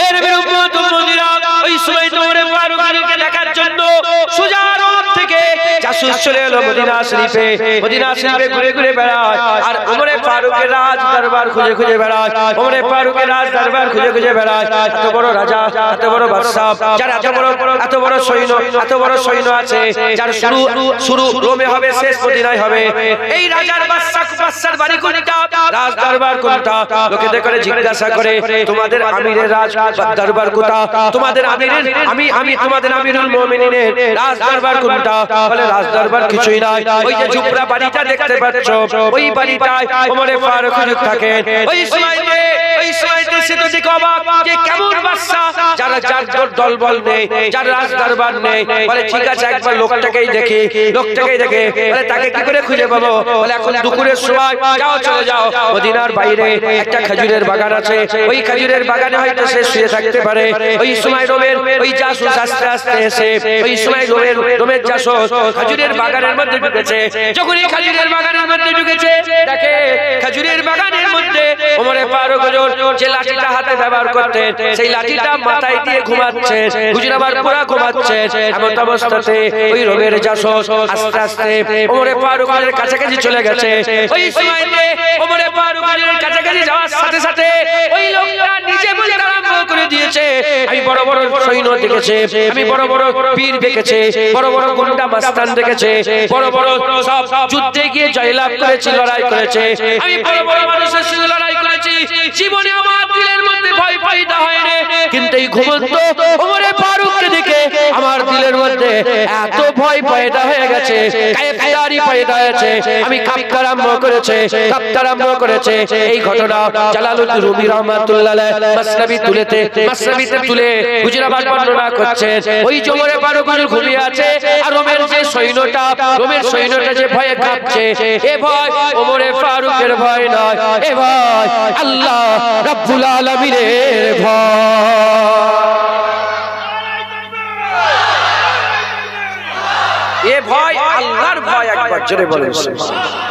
এর বিরুদ্ধে উম্মতিরা ওই সময় তোমরা ফারুককে দেখার জন্য সোজা রোম থেকে জাসুস চলে এলো মদিনা শরীফে। মদিনা শরীফে ঘুরে ঘুরে বেড়ায় আর ওমরে ফারুকের রাজ দরবার খুঁজে খুঁজে বেড়ায়, ওমরে ফারুকের রাজ দরবার খুঁজে খুঁজে বেড়ায়। এত বড় রাজা, এত বড় বাদশা, যার এত বড় সৈন্য আছে, যার শুরু রোমে হবে, শেষ মদিনায় হবে। এই রাজার বাদশার বাড়ি কোনটা, রাজ দরবার কোনটা, লোকেদের করে জিজ্ঞাসা করে তোমাদের আমিরের রাজ দরবার কোনটা, তোমাদের আমিরের আমি তোমাদের আমিরুল মুমিনিনের রাজ দরবার কোনটা? বলে রাজ দরবার কিছুই নাই, ওই যে ঝুপড়া বাড়িটা দেখতে পাচ্ছ, ওই বাড়িটায় ওমরে ফারুক হুজুর থাকেন। ওই সময়তে সে তো দেখো অবাক যে কেমন বাদশা, যারা যার দলবল নেই, যার রাজ দরবার নেই। বলে ঠিক আছে একবার লোকটাকেই দেখে বলে তাকে কি করে খুঁজে পাবো? বলে এখন দুপুরের সময় যাও, চলে যাও, মদিনার বাইরে একটা খেজুরের বাগান আছে, ওই খেজুরের বাগানে হয়তো সে শুয়ে থাকতে পারে। ওই সময় রোমের ওই জাসুস আস্তে আস্তে এসে, ওই সময় রোমের জাসুস খেজুরের বাগানের মধ্যে ঢুকেছে। যখনই খেজুরের বাগানের মধ্যে ঢুকেছে, দেখে খেজুরের বাগানের মধ্যে ওমরে ফারুক হুজুর যে লাঠিটা হাতে ব্যবহার করতেন, সেই লাঠিটা মাথায় দিয়ে ঘুমাচ্ছে, হুজুর আবার পুরা ঘুমাচ্ছে। এমন অবস্থাতে ওই রোমের জাসুস আস্তে আস্তে ওমরে ফারুকের কাছাকাছি চলে গেছে। ওই সময়তে ওমরে ফারুকের কাছাকাছি যাওয়ার সাথে সাথে ওই লোকটা নিজে বলতে আরম্ভ করে দিয়েছে, আমি বড় বড় সৈন্য দেখেছি, আমি বড় বড় বীর দেখেছি, বড় বড় গুন্ডা মাস্তান দেখেছি, বড় বড় সব যুদ্ধে গিয়ে জয়লাভ করেছি, লড়াই করেছে, আমি বড় বড় মানুষের সঙ্গে লড়াই করেছি, জীবনে আমার দিলের মধ্যে ভয় পয়দা হয়নি। কিন্তু এই ঘুমন্ত ওমরে ফারুককে দেখে আমার দিলের মধ্যে এত ভয় পয়দা হয়ে গেছে, কায়েফতারি পয়দা হয়েছে, আমি কাঁপতে আরম্ভ করেছে। এই ঘটনা জালালউদ্দিন রুমি রাহমাতুল্লাহ আলাইহি মাসনাবিতে তুলে হুজুর আবার বর্ণনা করছেন। ওই ওমরে ফারুক ঘুমিয়ে আছে আর রোমের সৈন্যটা যে ভয়ে কাঁপছে, এ ভয় ওমরে ফারুকের ভয় নয়, এ ভয় আল্লাহ রাব্বুল আলামিনের ভয়, এ ভয় আল্লাহর ভয়। একবার জোরে বলেন সুবহানাল্লাহ।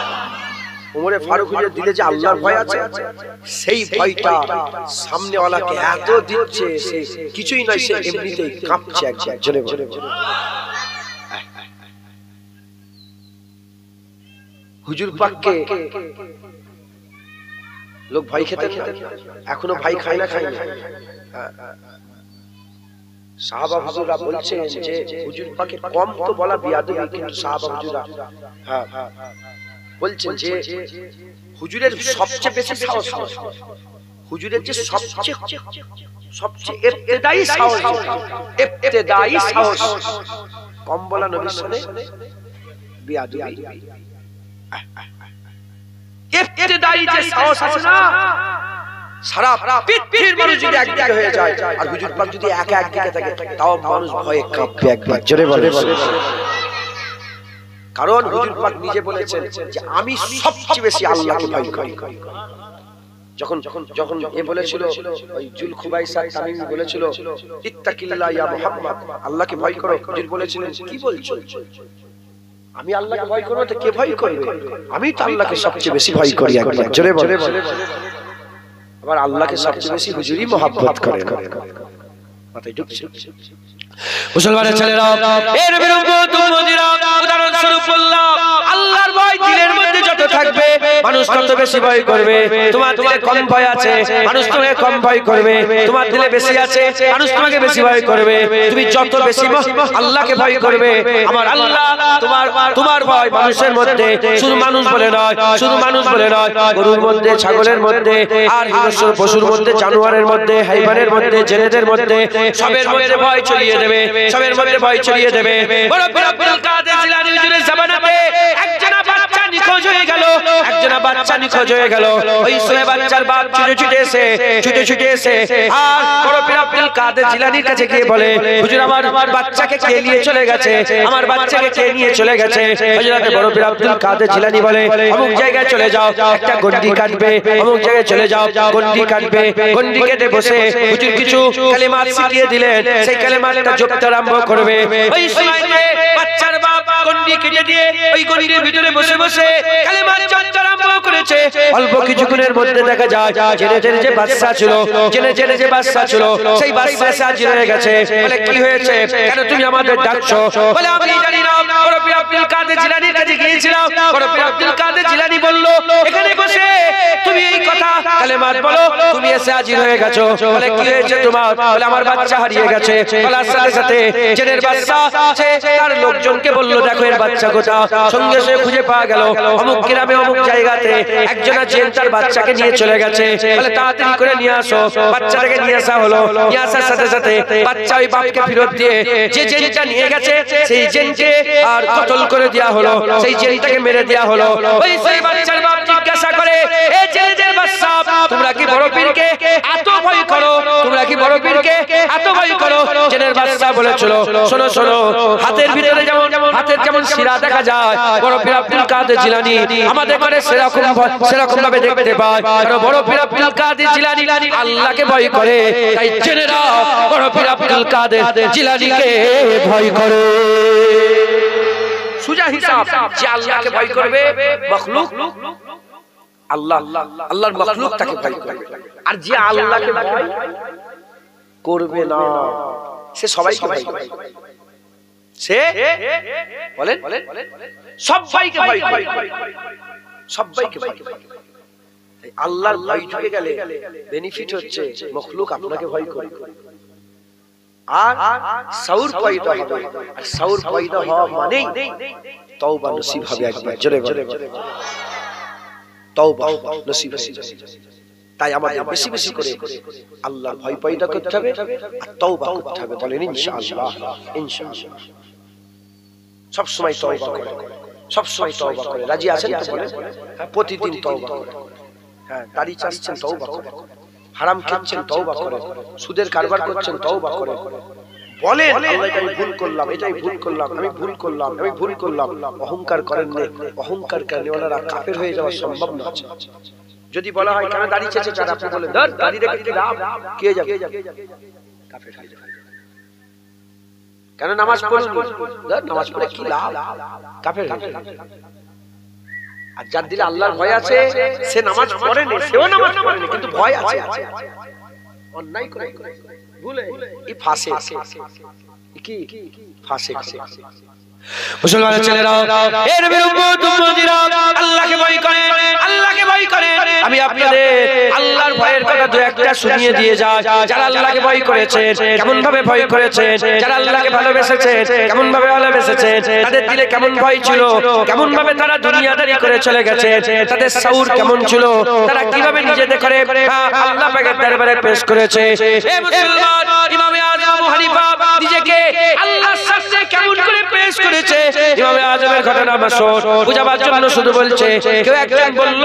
ওমরে ফারুক হুজুরের দিলে যে আল্লাহর ভয় আছে, সেই ভয়টা সামনেওয়ালাকে এত দিচ্ছে, সে কিছুই নয়, সে এমনিতেই কাঁপছে। একবার জোরে বলেন। হুজুর পাককে লোক ভয় খেতে, এখনো ভয় খায় না। সাহাবা হুজুররা বলছেন যে হুজুর পাকে কম তো বলা বিয়াদবি, কিন্তু সাহাবা হুজুররা বলছেন যে হুজুরের সবচেয়ে বেশি সাহস, হুজুরের যে সবচেয়ে ইবতিদায়ী সাহস, কম বলা নবীর সামনে বিয়াদবি। ইবতিদায়ী যে সাহস আছে না, সারা পৃথিবীর মানুষ যদি একদিকে হয়ে যায় আর হুজুর পাক যদি একা একদিকে থাকে, তাও মানুষ ভয়ে কাঁপবে। একবার জোরে বলেন। কারণ হুজুর পাক নিজে বলেছেন যে আমি সবচেয়ে বেশি আল্লাহকে ভয় করি। যখন এ বলেছিল, ওই জুল খুবাইসা তামিমি বলেছিল ইত্তাকিল্লাহ ইয়া মুহাম্মদ, আল্লাহকে ভয় করো, হুজুর বলেছিলেন কি বলছো, আমি আল্লাহকে ভয় করব তো কে ভয় করবে? আমি তো আল্লাহকে সবচেয়ে বেশি ভয় করি। একবার জোরে বলেন। আবার আল্লাহকে সবচেয়ে বেশি হুজুরই মহব্বত করে। মাথায় ঢুকছে মুসলমানের ছেলেরা, এর বিরুদ্ধে উদাহরণস্বরূপ বললাম, আল্লাহর ভয় দিলের মধ্যে যত থাকবে মানুষ তত বেশি ভয় করবে। তোমার দিলে কম ভয় আছে, মানুষ তোমাকে কম ভয় করবে। তোমার দিলে বেশি আছে, মানুষ তোমাকে বেশি ভয় করবে। তুমি যত বেশি আল্লাহকে ভয় করবে, আমার আল্লাহ তোমার ভয় মানুষের মধ্যে, শুধু মানুষ বলে নয়, শুধু মানুষ বলে নয়, গরুর মধ্যে, ছাগলের মধ্যে, আর হিংস্র পশুর মধ্যে, জানোয়ারের মধ্যে, হাইওয়ানের মধ্যে, জেলেদের মধ্যে, সবের মধ্যে ভয় ছড়িয়ে দেবে, সবের মধ্যে ভয় ছড়িয়ে দেবে। বড় আব্দুল কাদের জিলানী হুজুরের জামানাতে একজনা বাচ্চা নিখোঁজ হয়ে গেল, একজনা বাচ্চা নিখোঁজ হয়ে গেল। ওই ছেলে বাচ্চার বাপ ছুটে এসে আর বড় আব্দুল কাদের জিলানীর কাছে গিয়ে বলে, হুজুর আমার বাচ্চাকে কে নিয়ে চলে গেছে, আমার বাচ্চাকে কে নিয়ে চলে গেছে। হযরতে বড় আব্দুল কাদের জিলানী বলে, অমুক জায়গায় চলে যাও, একটা গন্ডি কাটবে, অমুক জায়গায় চলে যাও, গন্ডি কাটবে। গন্ডি কেটে বসে হুজুর কিছু কালেমা শিখিয়ে দিলেন, সেই কালেমাটা জপতে আরম্ভ করবে। ওই সময়তে বাচ্চার বাপ গন্ডি কেটে দিয়ে ওই গন্ডির ভিতরে বসে বসে কালেমা জপতে আরম্ভ করেছে। অল্প কিছুক্ষণের মধ্যে দেখা যায় জেনে যে বাচ্চা ছিল, জেনে যে বাচ্চা ছিল, সেই বাচ্চা হাজির হয়ে গেছে। বলে কি হয়েছে, কেন তুমি আমাদের ডাকছো? বলে আমি জানি না, বড় পীর আব্দুল কাদের জিলানীর কাছে গিয়েছিলাম। বড় পীর আব্দুল কাদের জিলানী বলল, এখানে বসে তুমি এই কথা কালেমা বলো, তুমি এসে হাজির হয়ে গেছো। বলে কি হয়েছে তোমার? বলে আমার বাচ্চা হারিয়ে গেছে। বলার সাথে সাথে জেনের বাচ্চা তার লোকজনকে বলল, দেখো এর বাচ্চা কোথায়? সঙ্গে সঙ্গে খুঁজে পাওয়া গেল অমুক গ্রামে অমুক জায়গাতে একজনা জেন তার বাচ্চাকে নিয়ে চলে গেছে। বলে তাড়াতাড়ি করে নিয়ে আসো। বাচ্চাটাকে নিয়ে আসা হলো। নিয়ে আসার সাথে সাথে বাচ্চা ওই বাপকে ফেরত দিয়ে যে জেনটা নিয়ে গেছে সেই জেনকে আর কতল করে দেয়া হলো, সেই জেনটাকে মেরে দেয়া হলো। ওই সেই বাচ্চার বাপ জিজ্ঞাসা করে, এই জেনের বাচ্চা তোমরা কি বড় পীরকে এত ভয় করো? তোমরা কি বড় পীরকে এত ভয় করো? জেনের বাচ্চা বলেছিল, শোনো শোনো, হাতের ভিতরে যেমন শিরা দেখা যায়, বড় পীর আব্দুল কাদের জিলানী আমাদের করে সেরকম ভাবে দেখতে পায়। কারণ বড় পীর আব্দুল কাদের জিলানী আল্লাহকে ভয় করে, তাই জেনেরা বড় পীর আব্দুল কাদের জিলানীকে ভয় করে। সুজা হিসাব, যে আল্লাহকে ভয় করবে মাখলুক আল্লাহর মাখলুক তাকে ভয় করবে, আর যে আল্লাহকে ভয় করবে না সে সবাইকে ভয় করবে। সে বলেন সবাইকে ভয় করে, সবাইকে ভয় করে। আল্লাহর ভয় ঢুকে গেলে বেনিফিট হচ্ছে মাখলুক আপনাকে ভয় করে, আর সাউর পয়দা হবে। আর সাউর পয়দা হওয়া মানেই তওবা নসিব হবে। একবার জোরে জোরে তওবা নসিব হবে। তাই আমাদের বেশি বেশি করে আল্লাহর ভয় পয়দা করতে হবে আর তওবা করতে হবে। বলেন ইনশাআল্লাহ। ইনশাআল্লাহ সব সময় তওবা করে, সব সময় তওবা করে। রাজি আছেন তো? বলেন প্রতিদিন তওবা করে। হ্যাঁ, দাড়ি চাচ্ছেন তওবা করে, হারাম খাচ্ছেন তওবা করে, সুদের কারবার করছেন তওবা করে। বলেন আল্লাহ আমি ভুল করলাম, এটাই ভুল করলাম, আমি ভুল করলাম, আমি ভুল করলাম। অহংকার করেন না, অহংকার কারণে কাফের হয়ে যাওয়া সম্ভব না। যদি বলা হয় কেন দাড়ি চেয়েছে, যারা আপনি বলেন ধর দাড়ি রেখে কি লাভ, কে যাবে কাফের হয়ে যাবে। কেন নামাজ পড়ুন, ধর নামাজ পড়ে কি লাভ, কাফের হয়ে যাবে। আর যার দিলে আল্লাহর ভয় আছে সে নামাজ পড়ে না, সেও নামাজ পড়ে না, কিন্তু ভয় আছে। অন্যায় করে ভুলে এই ফাঁসে কি ফাঁসে। মুসলমানের ছেলেরা, এর উম্মত উম্মতিরা আল্লাহকে ভয় করে, আল্লাহকে ভয় করে। আমি আপনাদের আল্লাহর ভয়ের কথা দু একটা শুনিয়ে দিয়ে যাই। যারা আল্লাহকে ভয় করেছেন কেমন ভাবে ভয় করেছেন, যারা আল্লাহকে ভালোবেসেছেন কেমন ভাবে ভালোবেসেছেন, তাদের দিলে কেমন ভয় ছিল, কেমন ভাবে তারা দুনিয়াদারি করে চলে গেছে, তাদের সাউর কেমন ছিল, তারা কিভাবে নিজেদের করে আল্লাহ পাকের দরবারে পেশ করেছে। হে মুসলমান, ইমামে আযম আবু হানিফা নিজেকে আল্লাহর সামনে কেমন করে পেশ করেছে, ইমামে আযমের ঘটনা মাসুর বুঝাবার জন্য শুধু বলছে। কেউ একজন বলল,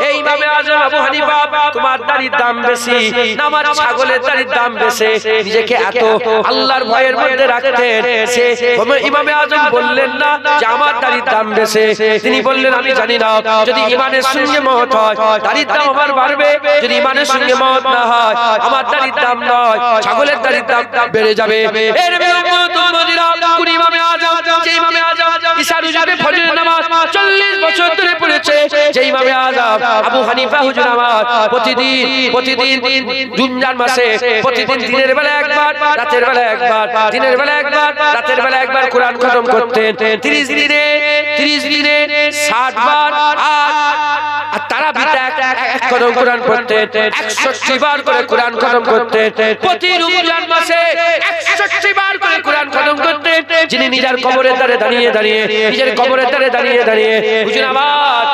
এই ইমামে আযম আবু হানিফা তোমার দাড়ির দাম বেশি না আমার ছাগলের দাড়ির দাম বেশি? নিজেকে এত আল্লাহর ভয়ের মধ্যে রাখতেন, সে ইমামে আযম বললেন না যে আমার দাড়ির দাম বেশি। তিনি বললেন আমি জানি না, যদি ঈমানের সঙ্গে মত হয় দাড়ির দাম আমার বাড়বে, যদি ঈমানের সঙ্গে মত না হয় আমার দাড়ির দাম নয় ছাগলের দাড়ির দাম বেড়ে যাবে। এর উম্মত উম্মতিরা কোন ইমামে আযম, যে ইমামে আযম ইশার হুজুরে ফজরের নামাজ 40 বছর ধরে পড়েছে, যে ইমামে আযম আবু হানিফা হুজুর আমার প্রতিদিন রমজান মাসে প্রতিদিন দিনের বেলা একবার, রাতের বেলা একবার, দিনের বেলা একবার, রাতের বেলা একবার কোরআন খতম করতেন। 30 দিনে 60 বার। আর তারা বিতে এক কদম কোরআন পড়তেন, 61 বার করে কোরআন খতম করতেন। প্রতি রমজান মাসে 61 বার করে কোরআন খতম করতেন। যিনি নিজের কবরের ধারে দাঁড়িয়ে দাঁড়িয়ে, নিজের কবরের ধারে দাঁড়িয়ে দাঁড়িয়ে, হুজুর আমার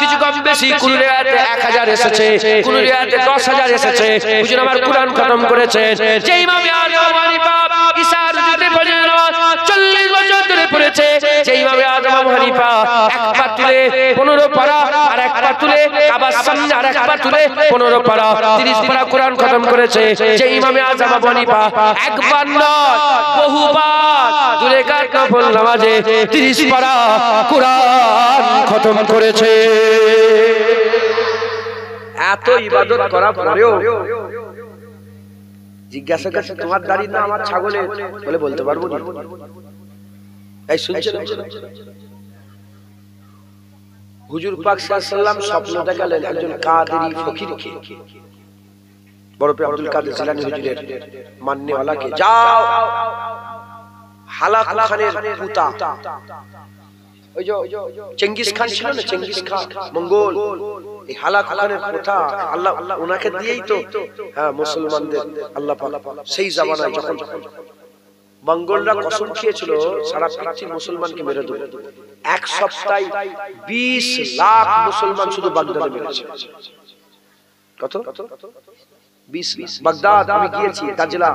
কিছু কম বেশি কোন রিওয়ায়াতে 1000 এসেছে, কোন রিওয়ায়াতে 10000 এসেছে, হুজুর আমার কোরআন খতম করেছেন। যে ইমাম আযম আবু হানিফা ঈসা রুজুতে ফজর নামাজ 40 বছর ধরে পড়েছে, যে ইমাম আযম আবু হানিফা এক পা তুলে 15 পারা, আর এক পা তুলে কাবার সামনে আর এক পা তুলে 15 পারা, 30 পারা কোরআন খতম করেছে। যে ইমাম আযম আবু হানিফা একবার নয় বহুবার দুই রাকাত নফল নামাজে 30 পারা কোরআন খতম করেছে। এত ইবাদত করার পরেও জিজ্ঞাসা করছে তোমার দাড়ি না আমার ছাগলের, বলে বলতে পারবো না। এই শুনছেন, হুজুর পাক সাল্লাল্লাহু আলাইহি ওয়াসাল্লাম স্বপ্ন দেখালেন একজন কাদেরী ফকিরকে, বড় পীর আব্দুল কাদের জিলানী হুজুরের মাননেওয়ালাকে, যাও হালাকু খানের পুতা, ওই যে চেঙ্গিস খান ছিল না, চেঙ্গিস খান মঙ্গল, এই হালাকু খানের পুতা, আল্লাহ ওনাকে দিয়েই তো হ্যাঁ মুসলমানদের আল্লাহ পাক সেই জামানায় যখন মঙ্গলরা কসম খেয়েছিল সারা পৃথিবীর মুসলমানকে মেরে দেবে, এক সপ্তাহে 20 লাখ মুসলমান শুধু বাগদাদে মেরেছে। কত? 20 বাগদাদ আমি গিয়েছি, দাজলা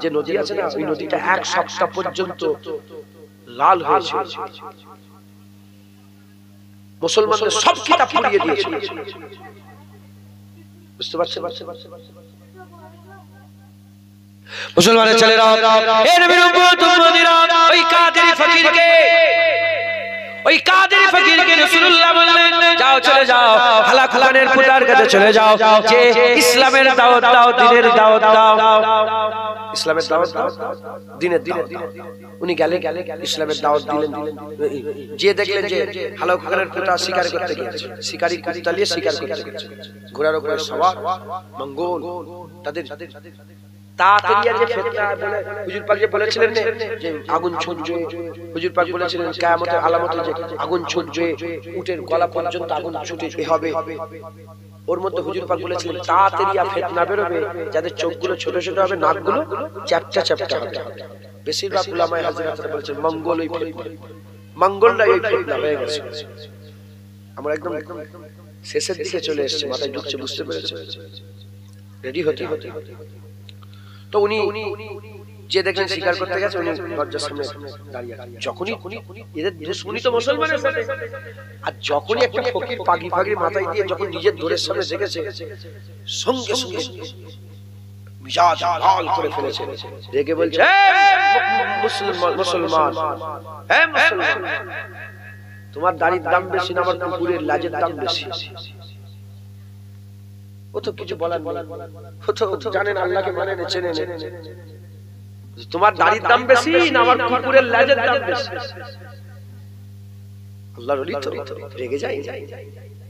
যে নদী আছে না, ওই নদীটা এক সপ্তাহ পর্যন্ত লাল হয়েছে, মুসলমানদের সব কিতাব পুড়িয়ে দিয়েছে। বুঝতে পারছেন? মুসলমানের ছেলেরা, এর বিরুদ্ধে উম্মতিরা ওই কাদেরী ফকিরকে, ওই কাদেরী ফকিরকে রাসূলুল্লাহ বললেন, যাও চলে যাও হালাকু খানের পুতার কাছে চলে যাও, যে ইসলামের দাওয়াত দাও, দ্বীনের দাওয়াত দাও, ইসলামের দাওয়াত দাও, দ্বীনের দাওয়াত দাও। উনি গেলে ইসলামের দাওয়াত দিলেন। যে দেখলেন যে হালাকু খানের পুতা শিকার করতে গিয়েছে, শিকারী কুত্তা নিয়ে শিকার করতে গেছে, ঘোড়ার উপরে সওয়ার মঙ্গল, তাদের তাতেরিয়া যে ফিতনা বলে হুজুর পাক যে বলেছিলেন যে আগুন ছুটবে, হুজুর পাক বলেছিলেন কিয়ামতের আলামতে যে আগুন ছুটবে, উটের গলা পর্যন্ত আগুন ছুটে হবে, ওর মধ্যে হুজুর পাক বলেছিলেন তাতেরিয়া ফিতনা বেরোবে, যাদের চোখগুলো ছোট ছোট হবে, নাকগুলো চ্যাপটা চ্যাপটা হবে। বেশিরভাগ উলামায়ে হাজরাতরা বলেছেন মঙ্গল ওই ফিতনা, মঙ্গলটা ওই ফিতনা হয়ে গেছে। আমরা একদম শেষের দিকে চলে এসেছি, মাথায় ঢুকছে, বুঝতে পেরেছে, রেডি হতে হতে। তো উনি যে দেখলেন শিকার করতে গেছে, উনি দরজার সামনে দাঁড়িয়ে আছেন। যখনই এদের দুশমনি তো মুসলমানের সাথে, আর যখনই একটা ফকির পাগড়ি ফাগড়ি মাথায় দিয়ে যখন নিজের দোরের সামনে দেখেছে, সঙ্গে সঙ্গে মিজাজ লাল করে ফেলেছে, রেগে বলছে মুসলমান, হ্যাঁ মুসলমান, তোমার দাড়ির দাম বেশি না আমার কুকুরের লাজের দাম বেশি? ও তো কিছু বলার নেই, ও তো জানেন আল্লাহকে মানেন, চেনেন, তোমার দাড়ির দাম বেশি না আমার কুকুরের লাজের দাম বেশি? আল্লাহর ওলি তো রেগে যায়,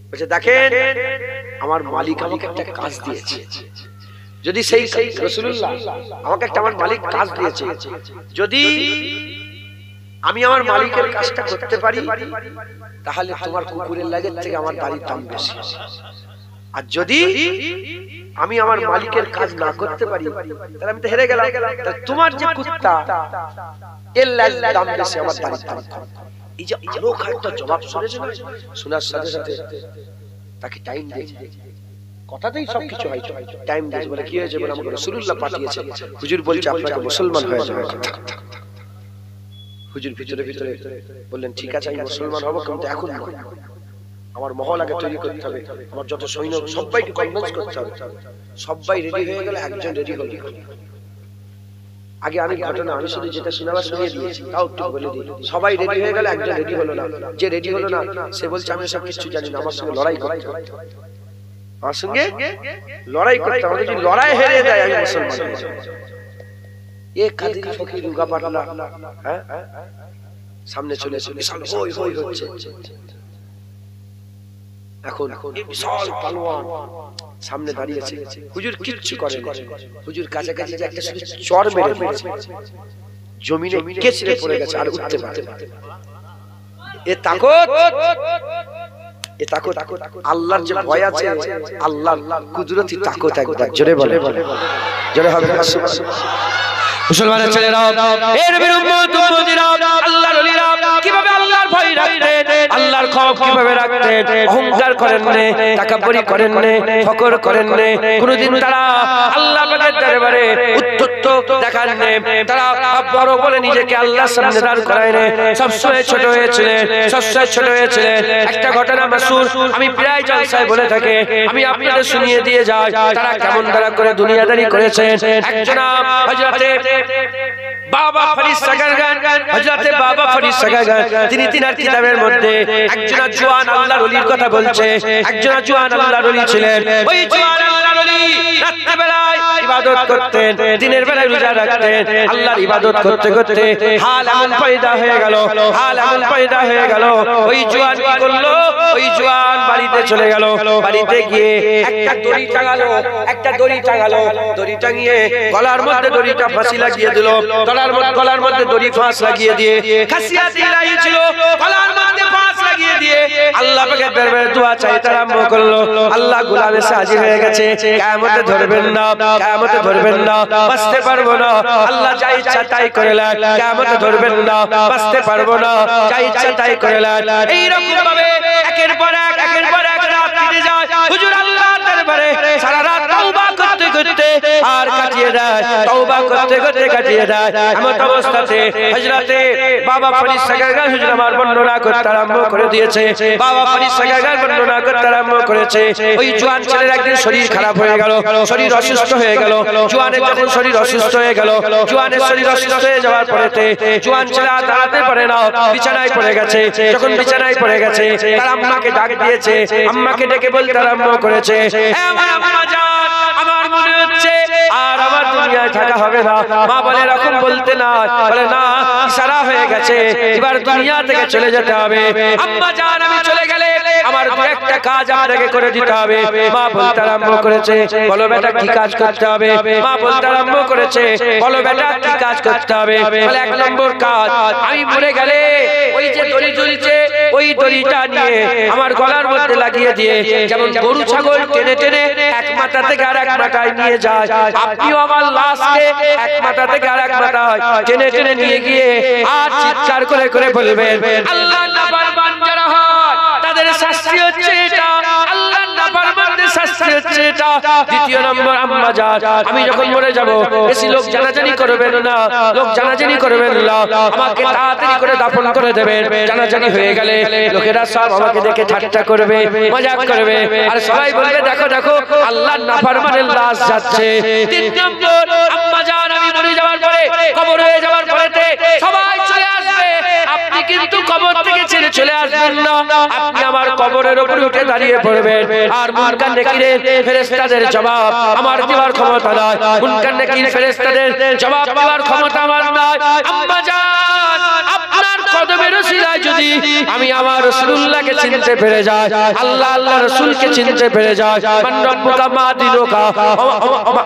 বলছে দেখেন আমার মালিক আমাকে একটা কাজ দিয়েছে, যদি সেই রাসূলুল্লাহ আমাকে একটা আমার মালিক কাজ দিয়েছে, যদি আমি আমার মালিকের কাজটা করতে পারি তাহলে তোমার কুকুরের লাজের থেকে আমার দাড়ির দাম বেশি, আর যদি আমি আমার মালিকের কাজ না করতে পারি তাহলে আমি তো হেরে গেলাম, তোমার যে কুত্তা এর লাজের দাম বেশি, আমার দাড়ির দাম কম। এই যে আরো একটা জবাব শুনেছেন, শোনার সাথে সাথে তাকে টাইম দিয়েছে, কথাতেই সবকিছু হয়, টাইম দিয়েছে, বলে কি হয়েছে, বলে আমাকে রাসূলুল্লাহ পাঠিয়েছে, হুজুর বলছে আপনাকে মুসলমান হয়ে যাওয়ার কথা। হুজুর ভিতরে ভিতরে বললেন ঠিক আছে আমি মুসলমান হব, কিন্তু এখন নয়, আমার মহল আগে তৈরি করতে হবে, আমার যত সৈন্য সবাইকে কনভিন্স করতে হবে। সবাই রেডি হয়ে গেল, একজন রেডি হলো আগে, আমি ঘটনা আমি শুধু যেটা শোনাবার শুনিয়ে দিয়েছি, তাও একটু বলে দিই। সবাই রেডি হয়ে গেল, একজন রেডি হলো না, যে রেডি হলো না সে বলছে আমি সব কিছু জানি না, আমার সঙ্গে লড়াই করতে হবে, আমার সঙ্গে লড়াই করতে হবে, যদি লড়াই হেরে যায় আমি মুসলমান হব। এ কাদের ফকির রুগা পাটলা হ্যাঁ সামনে চলে এসে বিশাল হই হই হচ্ছে, এখন বিশাল পালোয়ান সামনে দাঁড়িয়েছে, হুজুর কিচ্ছু করে না, হুজুর কাছাকাছি যে একটা শুধু চড় মেরে ফেলেছে, জমিনে কেচড়ে পড়ে গেছে আর উঠতে পারে, এ তাকত এ তাকত আল্লাহর যে ভয় আছে, আল্লাহর কুদরতি তাকত একবার জোরে বলে, জোরে হবে না? মুসলমানের ছেলেরা, এর বিরুদ্ধে আল্লাহর ওলিরা কিভাবে আল্লাহর ভয় রাখতেন, আল্লাহর খৌফ কিভাবে রাখতেন? অহংকার করেন না, তাকাব্বুরি করেন না, ফখর করেন না, কোনদিন তারা আল্লাহ পাকের দরবারে উদ্ধত দেখান না, তারা বড় বলে নিজেকে আল্লাহর সামনে দাঁড় করায় না, সবসময় ছোট হয়েছিলেন, সবসময় ছোট হয়েছিলেন। একটা ঘটনা মাসুর আমি প্রায় জলসায় বলে থাকি, আমি আপনাদের শুনিয়ে দিয়ে যাই তারা কেমন তারা করে দুনিয়াদারি করেছেন। একজন হযরতে বাবা ফরিদ সাগারগান, হযরতে বাবা ফরিদ সাগারগান, তিনি তিনার কিতাবের মধ্যে একজন জওয়ান আল্লাহর ওলির কথা বলছে। একজন জওয়ান আল্লাহর ওলি ছিলেন। ওই জওয়ান আল্লাহর ওলি রাতের বেলায় ইবাদত করতেন, দিনের বেলায় রোজা রাখতেন। আল্লাহর ইবাদত করতে করতে হাল এমন পয়দা হয়ে গেল, হাল এমন পয়দা হয়ে গেল, ওই জওয়ান কি করলো? ওই জওয়ান বাড়িতে চলে গেল। বাড়িতে গিয়ে একটা দড়ি টাঙালো, একটা দড়ি টাঙালো, দড়ি টাঙিয়ে গলার মধ্যে দড়িটা ফাঁসি লাগিয়ে দিল। গলার মধ্যে দড়ি ফাঁস লাগিয়ে দিয়ে খাসিয়াত ইলাহি ছিল, গলার মধ্যে ফাঁস লাগিয়ে দিয়ে আল্লাহ পাকের দরবারে দোয়া চাইতে আরম্ভ করলো। আল্লাহ গোলামে সাজি হয়ে গেছে, কিয়ামতে ধরবেন না, কিয়ামতে ধরবেন না, বাঁচতে পারবো না। আল্লাহ যা ইচ্ছা তাই করে নেন, কিয়ামতে ধরবেন না, বাঁচতে পারবো না, যা ইচ্ছা তাই করে নেন। এই রকম ভাবে একের পর এক, একের পর এক রাত কেটে যায়। হুজুর আল্লাহর দরবারে সারা রাত তওবা করতে করতে আর কাটিয়ে দেয়, তওবা করতে করতে কাটিয়ে দেয়। এমন অবস্থাতে হযরতে বাবা ফরিদ সাগারগান হুজুর আমার বর্ণনা করতে আরম্ভ করে দিয়েছে। বাবা ফরিদ সাগারগান বর্ণনা করতে আরম্ভ করেছে। ওই জওয়ান ছেলের একদিন শরীর খারাপ হয়ে গেল, শরীর অসুস্থ হয়ে গেল। জওয়ানের যখন শরীর অসুস্থ হয়ে গেল, জওয়ানের শরীর অসুস্থ হয়ে যাওয়ার পরেতে জওয়ান ছেলে আর দাঁড়াতে পারে না, বিছানায় পড়ে গেছে। যখন বিছানায় পড়ে গেছে, তার আম্মাকে ডাক দিয়েছে, আম্মাকে ডেকে বলতে আরম্ভ করেছে, আমার আম্মা জান, আমার মনে হচ্ছে আর আমার দুনিয়ায় থাকা হবে না। মা বলে এরকম বলতে না, বলে না, ইশারা হয়ে গেছে, এবার দুনিয়া থেকে চলে যেতে হবে। আম্মা জান, আমি চলে গেলে আমার দু একটা কাজ আপনাকে করে দিতে হবে। মা বলতে আরম্ভ করেছে, বলো বেটা কি কাজ করতে হবে? মা বলতে আরম্ভ করেছে, বলো বেটা কি কাজ করতে হবে? বলে এক নম্বর কাজ, আমি মরে গেলে ওই যে দড়ি ঝুলছে, ওই দড়িটা নিয়ে আমার গলার মধ্যে লাগিয়ে দিয়ে, যেমন গরু ছাগল টেনে টেনে এক মাথা থেকে আর এক মাথায় নিয়ে যায়, আপনিও আমার লাশকে এক মাথা থেকে আর এক মাথায় টেনে টেনে নিয়ে গিয়ে আর চিৎকার করে করে বলবেন, আল্লাহর নাফরমান যারা হয় তাদের শাস্তি হচ্ছে এটা, আল্লাহর নাফরমানদের শাস্তি হচ্ছে এটা। দ্বিতীয় নম্বর, আম্মা জান, আমি যখন মরে যাব বেশি লোক জানাজানি করবেন না, লোক জানাজানি করবেন না, আমাকে তাড়াতাড়ি করে দাফন করে দেবেন। জানাজানি হয়ে গেলে লোকেরা সব আমাকে দেখে ঠাট্টা করবে, মজাক করবে, আর সবাই বলবে দেখো দেখো আল্লাহর নাফরমানের লাশ যাচ্ছে। তিন নম্বর, আম্মা জান, আমি মরে যাওয়ার পরে, কবর হয়ে যাওয়ার পরেতে সবাই চলে আসবে, আপনি কিন্তু কবর থেকে ছেড়ে চলে আসবেন না, আপনি আমার কবরের উপরে উঠে দাঁড়িয়ে পড়বেন। আর মুনকার নেকিরের ফেরেশতাদের জবাব আমার দেওয়ার ক্ষমতা নাই, মুনকার নেকির ফেরেশতাদের জবাব দেওয়ার ক্ষমতা আমার নাই। আম্মা জান, আপনার কদমের ওসিলায় যদি আমি আমার রাসূলুল্লাহকে চিনতে পেরে যাই, আল্লাহ আল্লাহ রাসূলকে চিনতে পেরে যাই, মান রব্বুকা মা দিনুকা,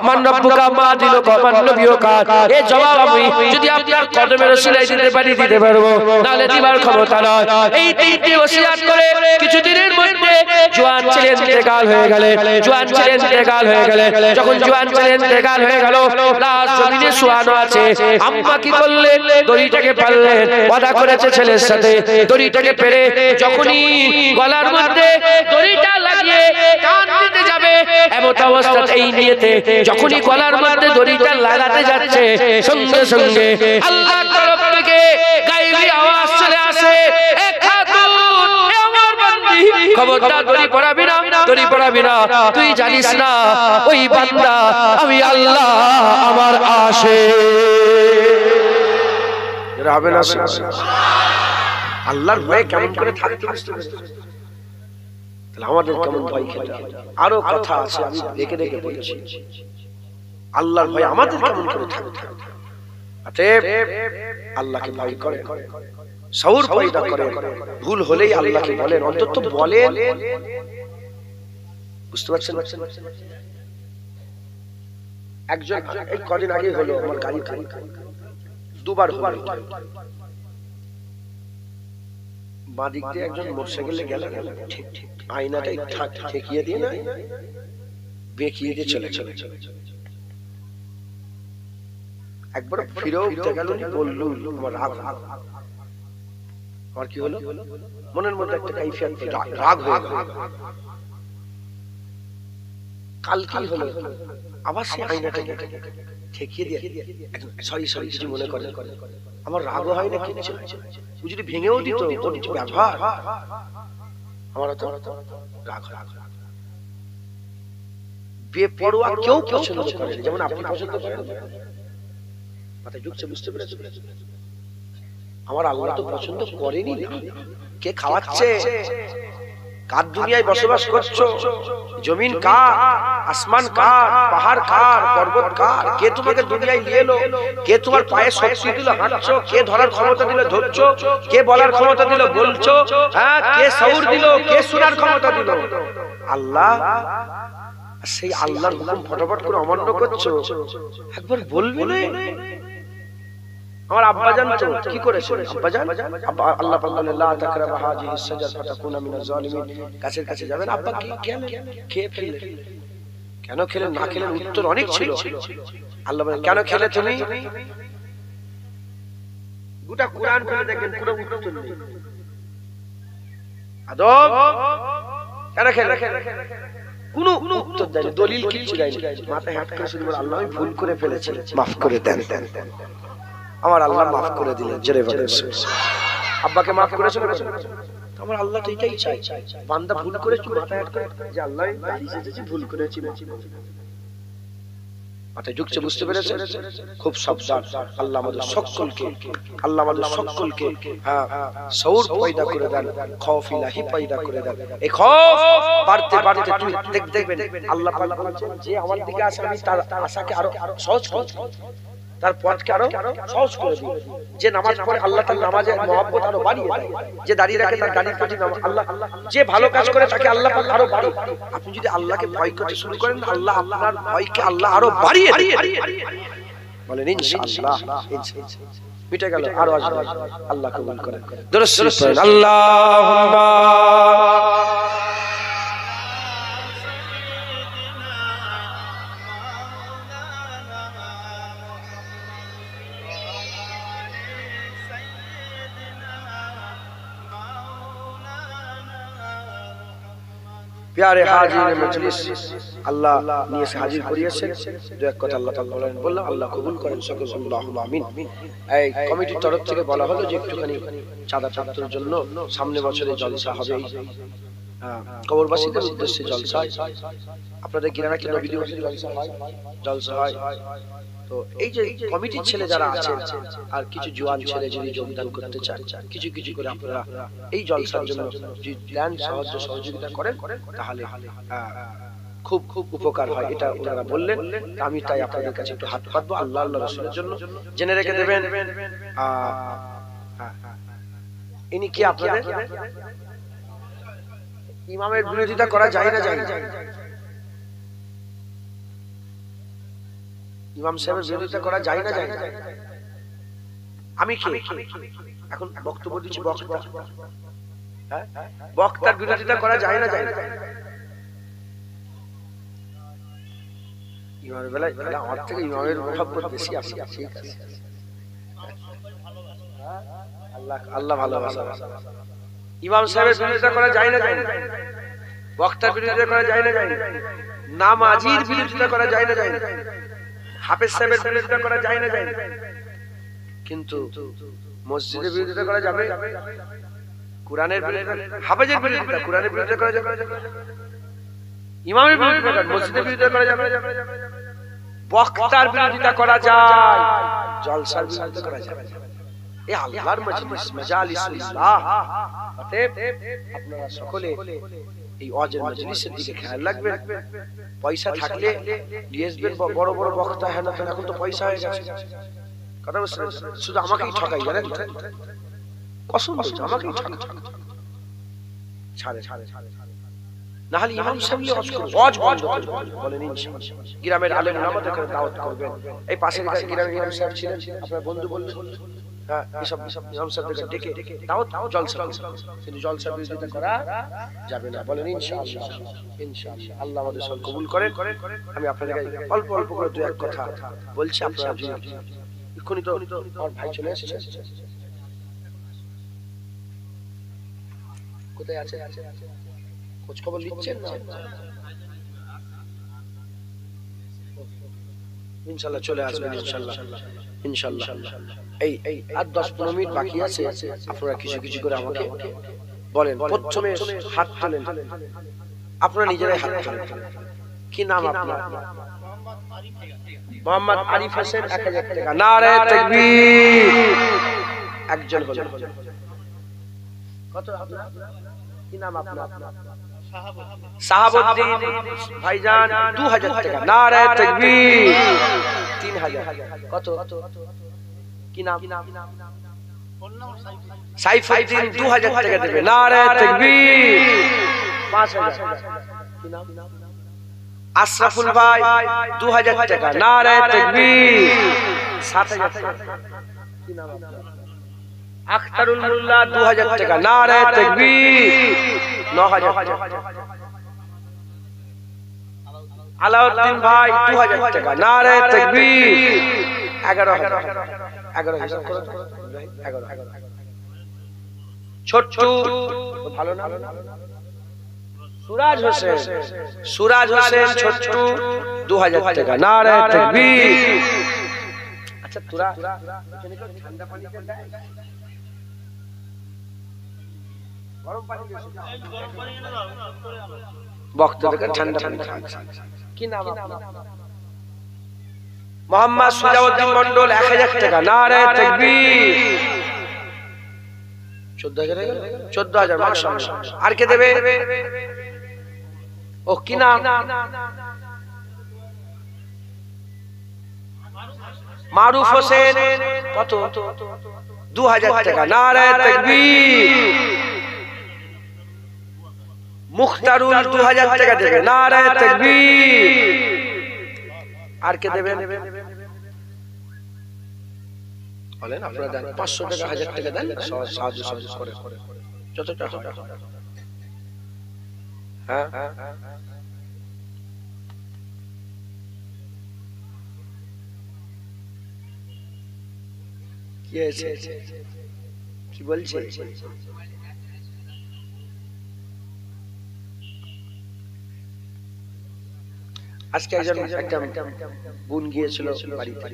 মান রব্বুকা মা দিনুকা, মান নবিয়ুকা, এই জবাব আমি যদি আপনার কদমের ওসিলায় দিতে পারি, দিতে পারবো, নালে দিবার ক্ষমতা নাই। এই তিনটি ওসিয়াত করে কিছুদিনের মধ্যে জওয়ান ছেলে ইন্তেকাল হয়ে গেলে, জওয়ান ছেলে ইন্তেকাল হয়ে গেলে, যখন জওয়ান ছেলে ইন্তেকাল হয়ে গেল, লাশ জমিনে শোয়ানো আছে। আম্মা কি করলেন? দড়িটাকে পারলেন, ওয়াদা করেছে ছেলের সাথে, দড়িটাকে পেরে যখনই গলার মধ্যে দড়িটা লাগিয়ে টান দিতে যাবে, এমন অবস্থাতে এই নিয়েতে যখনই গলার মধ্যে দড়িটা লাগাতে যাচ্ছে, সঙ্গে সঙ্গে আল্লাহর তরফ থেকে গায়েবী আওয়াজ চলে আসে, এ খাতুন, এ আমার বান্দি, খবরদার দড়ি পড়াবি না, দড়ি পড়াবি না, তুই জানিস না ওই বান্দা আমি আল্লাহ আমার আশে। এরা হবে না? আল্লাহর ভয়ে কেমন করে থাকতে বুঝতে পারছি, তাহলে আমাদের কেমন ভয় খেতে হবে। আরো কথা আছে, আমি দেখে দেখে বলছি, আল্লাহর ভয় আমাদের কেমন করে থাকতে হবে। অতএব আল্লাহকে ভয় করে, শউর পয়দা করে, ভুল হলেই আল্লাহকে বলেন, অন্তত বলেন। বুঝতে পারছেন? একজন এই কদিন আগে হলো, আমার গাড়ি দুবার হলো, বাঁ দিক দিয়ে একজন মোটরসাইকেলে গেল, ঠিক আয়নাটাই ঠেকিয়ে দিয়ে না বেঁকিয়ে দিয়ে চলে চলে চলে একবার ফিরেও উঠতে গেল, বলল আমার রাগ, আমার কি হলো, মনের মধ্যে একটা কাইফিয়াত রাগ হয়ে গেল। কাল কি হলো, আবার সেই আয়নাটাকে ঠেকিয়ে দিয়ে সরি সরি কিছু মনে করে, আমার রাগও হয় না কিছু, ও যদি ভেঙেও দিত ওর কিছু ব্যবহার, আমার তো রাগ রাগ বেপরোয়া কেউ পছন্দ করে, যেমন আপনি পছন্দ করেন। মাথায় ঢুকছে, বুঝতে পেরেছেন? আমার আল্লাহ তো পছন্দ করেনি না। কে খাওয়াচ্ছে, কার দুনিয়ায় বসবাস করছো, জমিন কার, আসমান কার, পাহাড় কার, পর্বত কার, কে তোমাকে দুনিয়ায় নিয়ে এলো, কে তোমার পায়ে শক্তি দিল হাঁটছো, কে ধরার ক্ষমতা দিল ধরছো, কে বলার ক্ষমতা দিল বলছো, হ্যাঁ, কে সৌর দিল, কে শোনার ক্ষমতা দিল? আল্লাহ। সেই আল্লাহর হুকুম ফটাফট করে অমান্য করছো, একবার বলবি না? আমার আব্বাজান তো কি করেছে, আব্বাজান আল্লাহ বললেন লা তাকরাবা হাযিহিস সাজার ফাতাকুনা মিনাজ জালিমিন, কাছে কাছে যাবেন। আব্বা কি কেন খেয়ে ফেললেন, কেন খেলেন, না খেলেন, উত্তর অনেক ছিল। আল্লাহ বলেন কেন খেলে তুমি? গোটা কুরআন পড়ে দেখেন পুরো উত্তর নেই। আদম কেন খেলে, কোনো উত্তর দেয়নি, দলিল কিছু দেয়নি, মাথায় হাত করে শুধু বলে আল্লাহ আমি ভুল করে ফেলেছি, মাফ করে দেন। আমার আল্লাহ মাফ করে দিলেন, জোরে বলেন। আব্বাকে মাফ করেছেন, আমার আল্লাহ তো এটাই চাই, বান্দা ভুল করেছে মাথায় হাত করে যে আল্লাহ দাঁড়ি সেজেছি, ভুল করেছি, মাথায় ঢুকছে, বুঝতে পেরেছেন? খুব সাবধান। আল্লাহ আমাদের সকলকে, আল্লাহ আমাদের সকলকে শৌর পয়দা করে দেন, খৌফ ইলাহি পয়দা করে দেন। এই খৌফ বাড়তে বাড়তে তুমি দেখবেন আল্লাহ পাক বলেন যে আমার দিকে আসে আমি তার আশাকে আরো সহজ করব, তার পথকে আরো সহজ করে দিই। যে নামাজ পড়ে আল্লাহ তার নামাজের মহব্বত আরো বাড়িয়ে দেয়, যে দাঁড়িয়ে রাখে তার দাঁড়িয়ে কাটি আল্লাহ, যে ভালো কাজ করে তাকে আল্লাহ পাক আরো বাড়িয়ে। আপনি যদি আল্লাহকে ভয় করতে শুরু করেন, আল্লাহ আপনার ভয়কে আল্লাহ আরো বাড়িয়ে দেয়। বলেন ইনশাআল্লাহ। মিটে গেল, আরো আসবে। আল্লাহ কবুল করেন। দরুদ শরীফ পড়েন। আল্লাহুম্মা প্যারে হাজির মজলিস আল্লাহ নিয়ে এসে হাজির করিয়েছেন। দু এক কথা আল্লাহ তাআলা বললাম, আল্লাহ কবুল করেন সকল, আল্লাহুম্মা আমিন। এই কমিটির তরফ থেকে বলা হলো যে একটুখানি চাঁদা প্রাপ্তির জন্য সামনে বছরে জলসা হবে, কবরবাসীদের উদ্দেশ্যে জলসা। আপনাদের গ্রামে কি নবী দিবসের জলসা হয়? তো এই যে কমিটির ছেলে যারা আছেন আর কিছু জওয়ান ছেলে যদি যোগদান করতে চান, কিছু কিছু করে আপনারা এই জলসার জন্য যদি প্ল্যান সহযোগিতা করেন তাহলে খুব খুব উপকার হয়, এটা ওনারা বললেন। আমি তাই আপনাদের কাছে একটু হাত পাতবো আল্লাহ আল্লাহ রাসূলের জন্য, জেনে রেখে দেবেন। ইনি কি আপনাদের ইমামের বিরোধিতা করা যায় না? যায় না? ইমাম সাহেবের বিরোধিতা করা যায় না? যায় না? আমি কি এখন বক্তব্য দিচ্ছি, বক্তার বিরোধিতা করা যায় না? যায় না? ইমামের বেলায় আমার থেকে ইমামের মহব্বত বেশি আছে। ঠিক আছে, আল্লাহ ভালোবাসা। ইমাম সাহেবের বিরোধিতা করা যায় না? যায় না? বক্তার বিরোধিতা করা যায় না? যায় না? নামাজির বিরোধিতা করা যায় না? যায় না? হাফেজ সাহেবের বিরোধিতা করা যায় না? যায় না? কিন্তু মসজিদের বিরোধিতা করা যাবে, কোরআনের বিরোধিতা, হাফেজের বিরোধিতা, কোরআনের বিরোধিতা করা যাবে, ইমামের বিরোধিতা করা, মসজিদের বিরোধিতা করা যাবে, বক্তার বিরোধিতা করা যায়, জলসার বিরোধিতা করা যাবে। এই আল্লাহর মজলিস, মাজালিসুল্লাহ। অতএব আপনারা সকলে এই ওয়াজের মজলিসের দিকে খেয়াল রাখবেন। পয়সা থাকলে নিয়ে আসবেন, বড় বড় বক্তা হেন তেন, এখন তো পয়সা হয়ে গেছে। কথা বুঝছেন? শুধু আমাকেই ঠকাই, জানেন? কসম বলছি, আমাকেই ঠকাই। ছাড়ে ছাড়ে ছাড়ে, না হলে ইমাম সাহেব ওয়াজ বন্ধ করবেন। বলেন ইনশাআল্লাহ। গ্রামের আলেম ওলামাদেরকে দাওয়াত করবেন। এই পাশের গ্রামের ইমাম সাহেব ছিলেন, আপনার বন্ধু বললেন, হ্যাঁ এসব ইমাম সাহেবকে ডেকে দাও জলসা, কিন্তু জলসা বিরোধিতা করা যাবে না। বলেন ইনশাআল্লাহ। ইনশাআল্লাহ আল্লাহ আমাদের সব কবুল করেন। আমি আপনাদের অল্প অল্প করে দু এক কথা বলছি, আপনারা এক্ষুনি তো আমার ভাই চলে এসেছে। কোথায় আছে? খোঁজ খবর নিচ্ছেন না? ইনশাআল্লাহ চলে আসবেন ইনশাআল্লাহ। ইনশাআল্লাহ এই আর 10-15 মিনিট বাকি আছে, আপনারা কিছু কিছু করে আমাকে বলেন। প্রথমে হাত তোলেন, আপনারা নিজেরাই হাত তোলেন। কি নাম আপনার? মোহাম্মদ আরিফ হোসেন। 1000 টাকা। নারে তাকবীর। একজন হলো। কত আপনার? কি নাম আপনার? শাহাবুদ্দিন ভাইজান 2000 টাকা। নারে তাকবীর। 3000। কত? কি নাম? সাইফুদ্দিন 2000 টাকা দেবে। নারে তাকবীর। 5000। কি নাম? আশরাফুল ভাই 2000 টাকা। নারে তাকবীর। 7000 টাকা। কি নাম আপনার? আখতারুল মোল্লা 2000 টাকা। নারে তাকবীর। 9000 টাকা। আলাউদ্দিন ভাই 2000 টাকা। নারে তাকবীর। 11000। 11000 করে 11। ছোট্টু ভালো না? সুরাজ হোসেন। সুরাজ হোসেন ছোট্টু 2000 টাকা। নারে তাকবীর। আচ্ছা তোরা এখানে কেউ ঠান্ডা পানি দেয়? গরম পানি বেশি না? গরম পানি এনে দাও, বক্তদেরকে ঠান্ডা পানি খাওয়াচ্ছে। কি নাম আপনার? মোহাম্মদ সুজাউদ্দিন মন্ডল 1000 টাকা। নারে তাকবীর। 14000 মাশাআল্লাহ। আর কে দেবে? ও কি নাম? মারুফ হোসেন। কত? 2000 টাকা। নারে তাকবীর। মুখতারুল 2000 টাকা দেবে। নারে তাকবীর। আর কে দেবেন? বলেন আপনারা দেন। 500 টাকা 1000 টাকা দেন, সাহায্য করে যতটা হয়। হ্যাঁ কি হয়েছে? কি বলছে? আজকে একটা বোন গিয়েছিল বাড়িতে,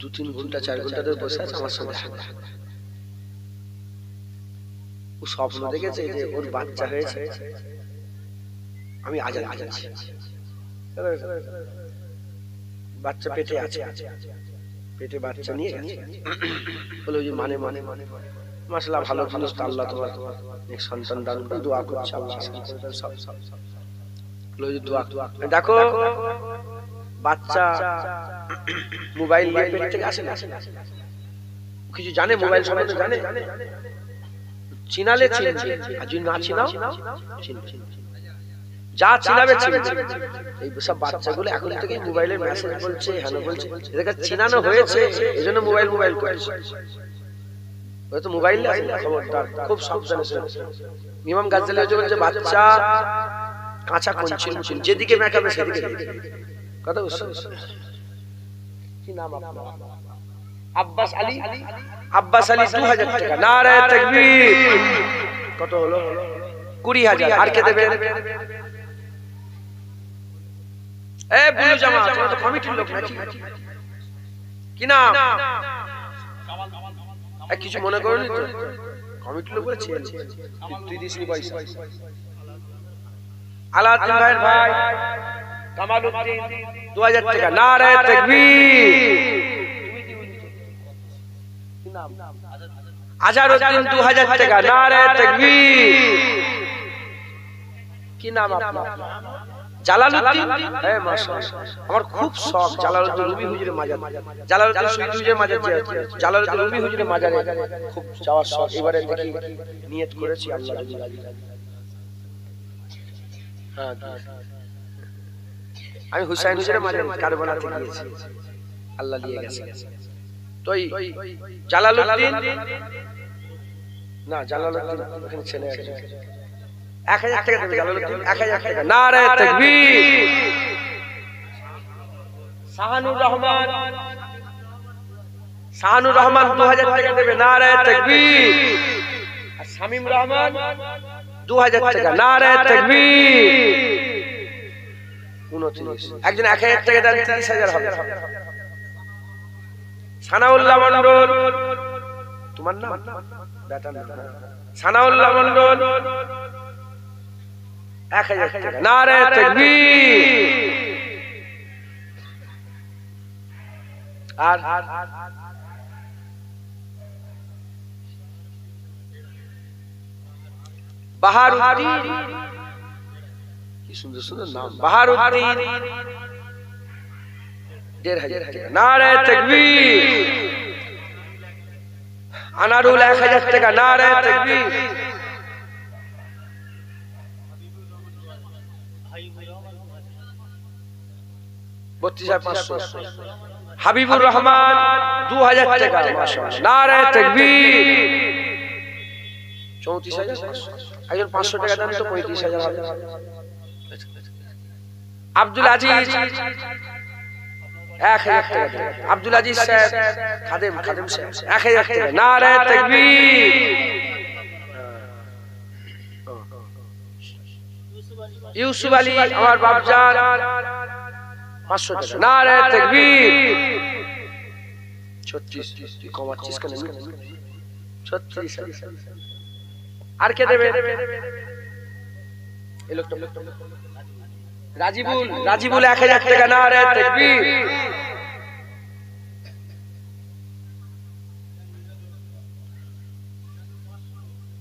দু তিন ঘন্টা 4 ঘন্টা ধরে বসে আছে আমার সঙ্গে। ও স্বপ্ন দেখেছে যে ওর বাচ্চা হয়েছে, আমি আজান দিচ্ছি, বাচ্চা পেটে আছে, পেটে বাচ্চা নিয়ে বলে যে মানে মাশাআল্লাহ ভালো জিনিস তো, আল্লাহ তোমার এক সন্তান দান করে দোয়া করছে আল্লাহ সব দোয়া। দেখো বাচ্চা মোবাইল নিয়ে পেট থেকে আসে না, কিছু জানে মোবাইল সম্বন্ধে জানে, চিনালে চিনবে আর যদি না চিনাও চিনবে, যা চিনাবে চিনবে। এই সব বাচ্চাগুলো এখন থেকে মোবাইলের মেসেজ বলছে, হ্যালো বলছে, এদেরকে চিনানো হয়েছে, এজন্য মোবাইল করছে। ওই তো মোবাইল আছে, খবরদার খুব সাবধানে শুনুন। ইমাম গাজ্জালী বলছে বাচ্চা কাঁচা কোনচিন যেদিকে মেকাবে সেদিকে কথা বুঝছো? কি নাম আপনার? আব্বাস আলী। আব্বাস আলী 2000 টাকা। নারে তাকবীর। কত হলো? 20000। আর কে দেবে? এ বুলু জামা, তোমরা তো কমিটির লোক নাকি? কি নাম? কিছু মনে করনি তো? কমিটির লোক বলেছি তুই দিসনি পয়সা। আলাউদ্দিন ভাইয়ের ভাই কামালউদ্দিন 2000 টাকা। নারে তাকবীর। কি নাম? আজহারউদ্দিন 2000 টাকা। নারে তাকবীর। কি নাম আপনার? জালালউদ্দিন। হ্যাঁ মাশাআল্লাহ, আমার খুব শখ জালালউদ্দিন রুমি হুজুরের মাজার, জালালউদ্দিন সুইদি হুজুরের মাজার, জালালউদ্দিন রুমি হুজুরের মাজারে খুব যাওয়ার শখ। এবারে দেখি নিয়ত করেছি আল্লাহ রাজি। হ্যাঁ আমি হুসাইন হুজুরের মাঝে কারবালাতে গিয়েছি, আল্লাহ নিয়ে গেছে। তো জালালউদ্দিন না, জালালউদ্দিন ওখানে ছেলে আছে, 1000 টাকা দেবে জালালউদ্দিন, 1000 টাকা। নারে তাকবীর। শাহানুর রহমান 2000 টাকা দেবে, নারে তাকবীর। আর শামীম রহমান 2000 টাকা, নারে তাকবীর। 29 একজন 1000 টাকা দেন, 30000 হবে। সানাউল্লাহ মন্ডল, তোমার নাম বেটা না, সানাউল্লাহ মন্ডল 1000 টাকা, নারে তাকবীর। আর বাহারউদ্দিন, কি সুন্দর সুন্দর নাম, বাহারউদ্দিন 1500 টাকা, নারে তাকবীর। আনারুল 1000 টাকা, নারে তাকবীর। হাবিবুর রহমান 2000 টাকা, মাশাআল্লাহ, নারে তাকবীর। 34000, একজন 500 টাকা দেন তো 35000 হবে। আব্দুল আজিজ 1000 টাকা দেন, আব্দুল আজিজ সাহেব খাদেম সাহেব 1000 টাকা, নারে তাকবীর। ইউসুফ আলী আমার বাপজান 500 টাকা, নারে তাকবীর। 36, তুই কমাচ্ছিস কেন? 36। আর কে দেবে? এই লোকটা রাজিবুল 1000 টাকা, নারে তাকবীর।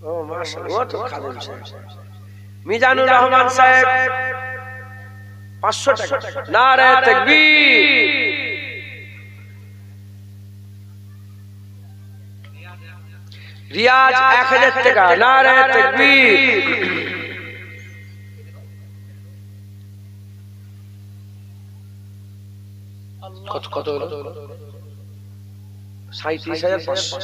ও মাশাআল্লাহ, ও তো খাদেম সাহেব। মিজানুর রহমান সাহেব 500 টাকা, নারে তাকবীর। রিয়াজ 1000 টাকা, নারে তাকবীর। কত হলো? 37500।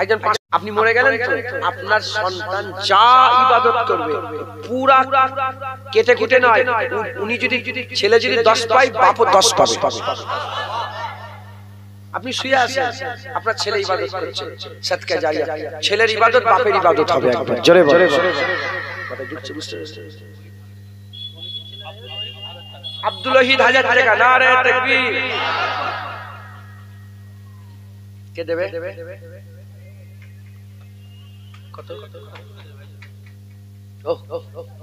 একজন আপনি মরে গেলেন তো, আপনার সন্তান যা ইবাদত করবে পুরা কেটে কুটে নয়, উনি যদি ছেলে যদি 10 পায়, বাপও 10 পাবে। আপনি শুয়ে আছেন, আপনার ছেলে ইবাদত করছে, সাদকা জারিয়া, ছেলের ইবাদত বাপের ইবাদত হবে। একবার জোরে বলে, কথা বুঝতে বুঝতে। আব্দুল ওয়াহিদ 1000 টাকা, নারে তাকবীর। কে দেবে? কত?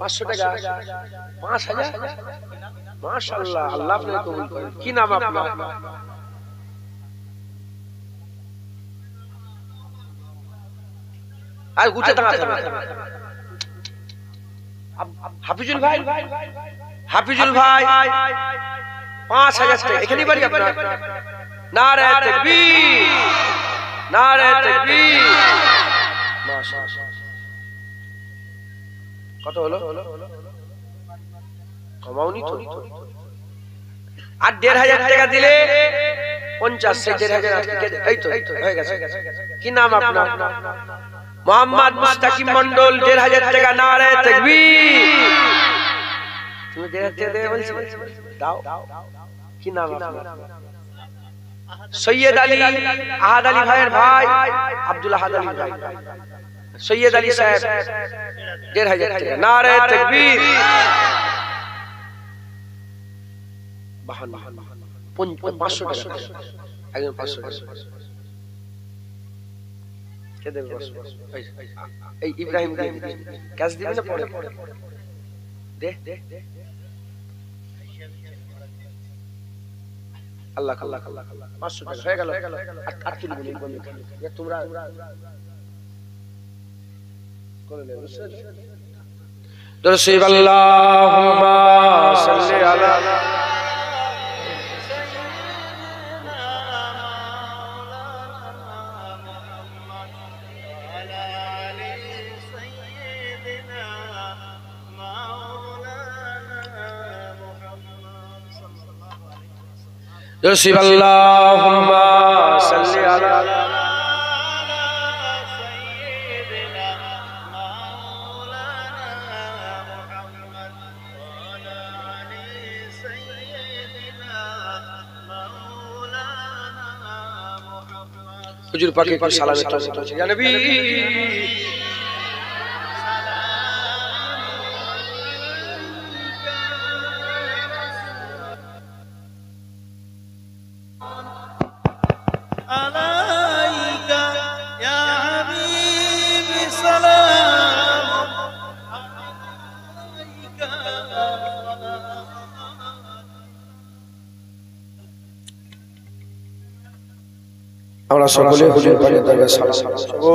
500 টাকা, 5000। মাশাআল্লাহ, আল্লাহ আপনাকে কবুল করেন। কি নাম আপনার? আর গুছে টাকা দেবে। হাফিজুল ভাই 5000 টাকা। এখানেই বাড়ি আপনার? নারে তাকবীর, নারে তাকবীর। মাশাআল্লাহ। কত হলো? কমাওনি তো। আর 1500 টাকা দিলে 50, সেই 1500 এই তো হয়ে গেছে। কি নাম আপনার? মোহাম্মদ মুস্তাকিম মন্ডল 1500 টাকা, নারে তাকবীর। তুমি 1500 টাকা দেবে বলছো, দাও। কি নাম আপনার? সৈয়দ আলী, আহাদ আলী ভাইয়ের ভাই, আব্দুল আহাদ আলী ভাই, সৈয়দ আলী সাহেব 1500 টাকা, নারে তাকবীর। 500 টাকা, একজন 500 টাকা। কে দেবে? এই ইব্রাহিম ক্যাশ দিবেন না পরে? দে। আল্লাহ 500 টাকা হয়ে গেল। আর কি বলি তোমরা করে নেবে। দরুদ আল্লাহুম্মা সাল্লি আলা জোরসিব আল্লাহুম্মা সাল্লি আলা হুজুর পাকে একটু সালামের তৌফিক দাও ইয়া নবী। আমরা সকলে হুজুর পাকের দরবারে সালাম ও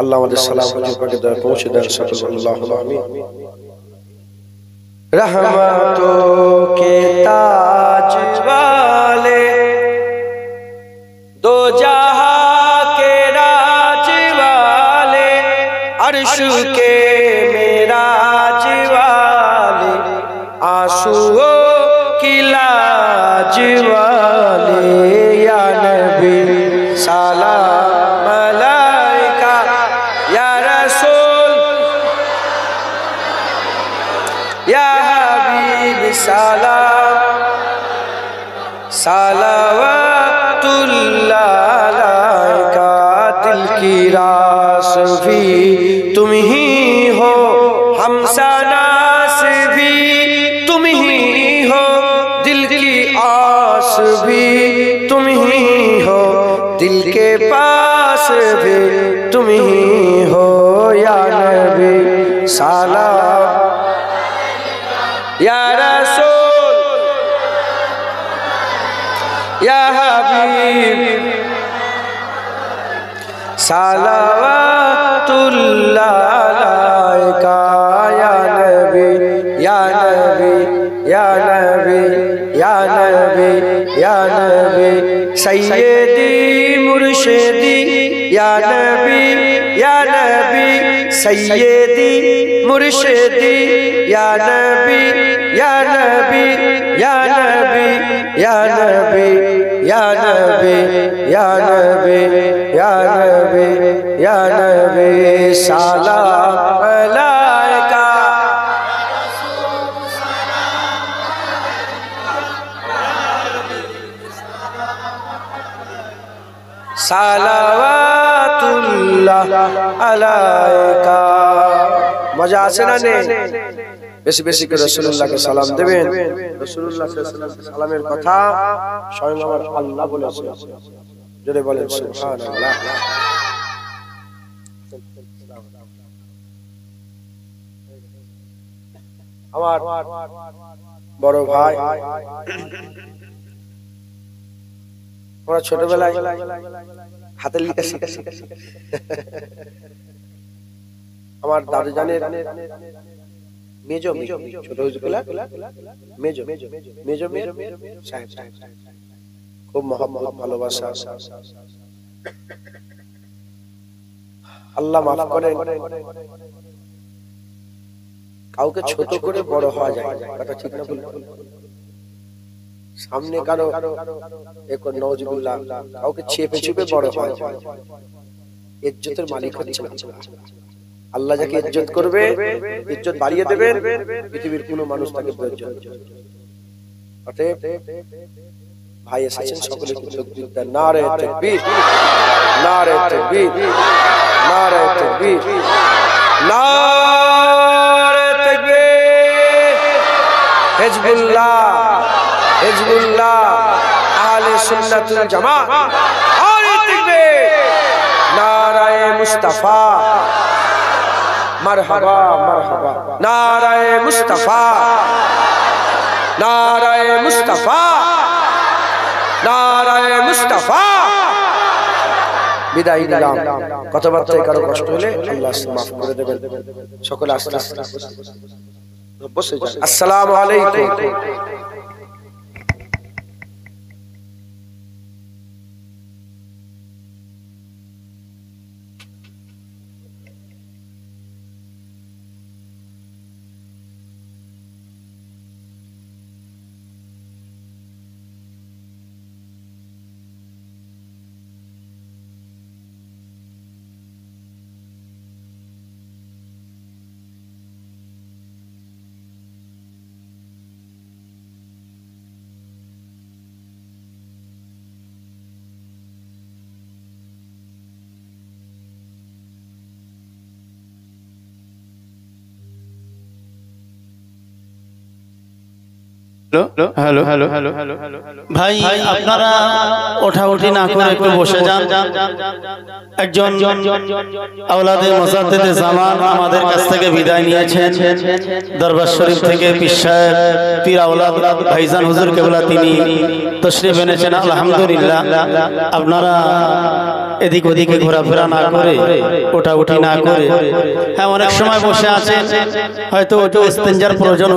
আল্লাহ আমাদের সালাম হুজুর পাকের দরবারে পৌঁছে দেন সকল আল্লাহু আমিন। रहमतों के ताज वाले दो जहां के राज वाले अर्श के मेराज वाले आंसुओं की लाज वाले या नबी सलाम अलैका या रसूल या हबीब सलाम सलावतुल्लाह अलैका। दिल की रास भी तुम ही हो, हमसनास भी तुम ही हो, दिल की आस भी तुम ही हो, दिल के पास भी तुम ही हो या नबी सलाम या रसूल या हबीब सलावतुल्लाह अलैका या नबी या नबी या नबी या नबी या नबी सैयदी मुर्शिदी या नबी या नबी सैयदी मुर्शिदी या नबी या नबी या नबी या नबी या नबी या नबी या नबी या नबी सलाम अलैका सलावतुल्लाह अलैका। मजा আছে না নেই? বেশি বেশি করে রাসূলুল্লাহকে সালাম দেবেন। রাসূলুল্লাহ সাল্লাল্লাহু আলাইহি ওয়াসাল্লাম সালামের কথা স্বয়ং আমার আল্লাহ বলেছেন। জোরে বলেন সুবহানাল্লাহ। আমার বড় ভাই আমরা ছোটবেলায় হাতের লেখা শিখেছি। আমার দাদু জানের মেজো ছোট হুজুরগুলা মেজো মেজো সাহেব খুব মহব্বত ভালোবাসা। আল্লাহ মাফ করেন, কাউকে ছোট করে বড় হওয়া যায় কথা ঠিক না বলুন? সামনে কারো একর নওজুবিল্লাহ কাউকে চেপে চেপে বড় হয়, ইজ্জতের মালিক হচ্ছে না। আল্লাহ যাকে ইজ্জত করবে ইজ্জত বাড়িয়ে দেবেন, পৃথিবীর কোনো মানুষ তাকে ইজ্জত করবে না। অতএব ভাই এসেছেন সকলে তাকবীর দেন, নারে তাকবীর নারে তাকবীর নারে তাকবীর নারে তাকবীর। হিজবুল্লাহ হিজবুল্লাহ আহলে সুন্নাতুল জামাত নারে তাকবীর নারায়ে মুস্তাফা মারহাবা মারহাবা নারায়ে মুস্তাফা নারায়ে মুস্তাফা নারায়ে মুস্তাফা। বিদায় নিলাম। কথাবার্তায় কারো কষ্ট হলে আল্লাহ মাফ করে দেবেন। সকলে আস্তে আস্তে বসে যান। আসসালামু আলাইকুম। হ্যালো হ্যালো হ্যালো ভাই, আপনারা ওঠাউঠি না করে একটু বসে যান। একজন আওলাদে মুজাদ্দিদে জামান আমাদের কাছ থেকে বিদায় নিয়েছেন। দরবার শরীফ থেকে পীর আওলাদ ভাইজান হুজুর কেবলা তিনি তশরিফ এনেছেন। আলহামদুলিল্লাহ, আপনারা এদিক ওদিকে ঘোরাফেরা না করে, ওঠাউঠি না করে, হ্যাঁ অনেক সময় বসে আছেন, হয়তো ওটা ইস্তেঞ্জার প্রয়োজন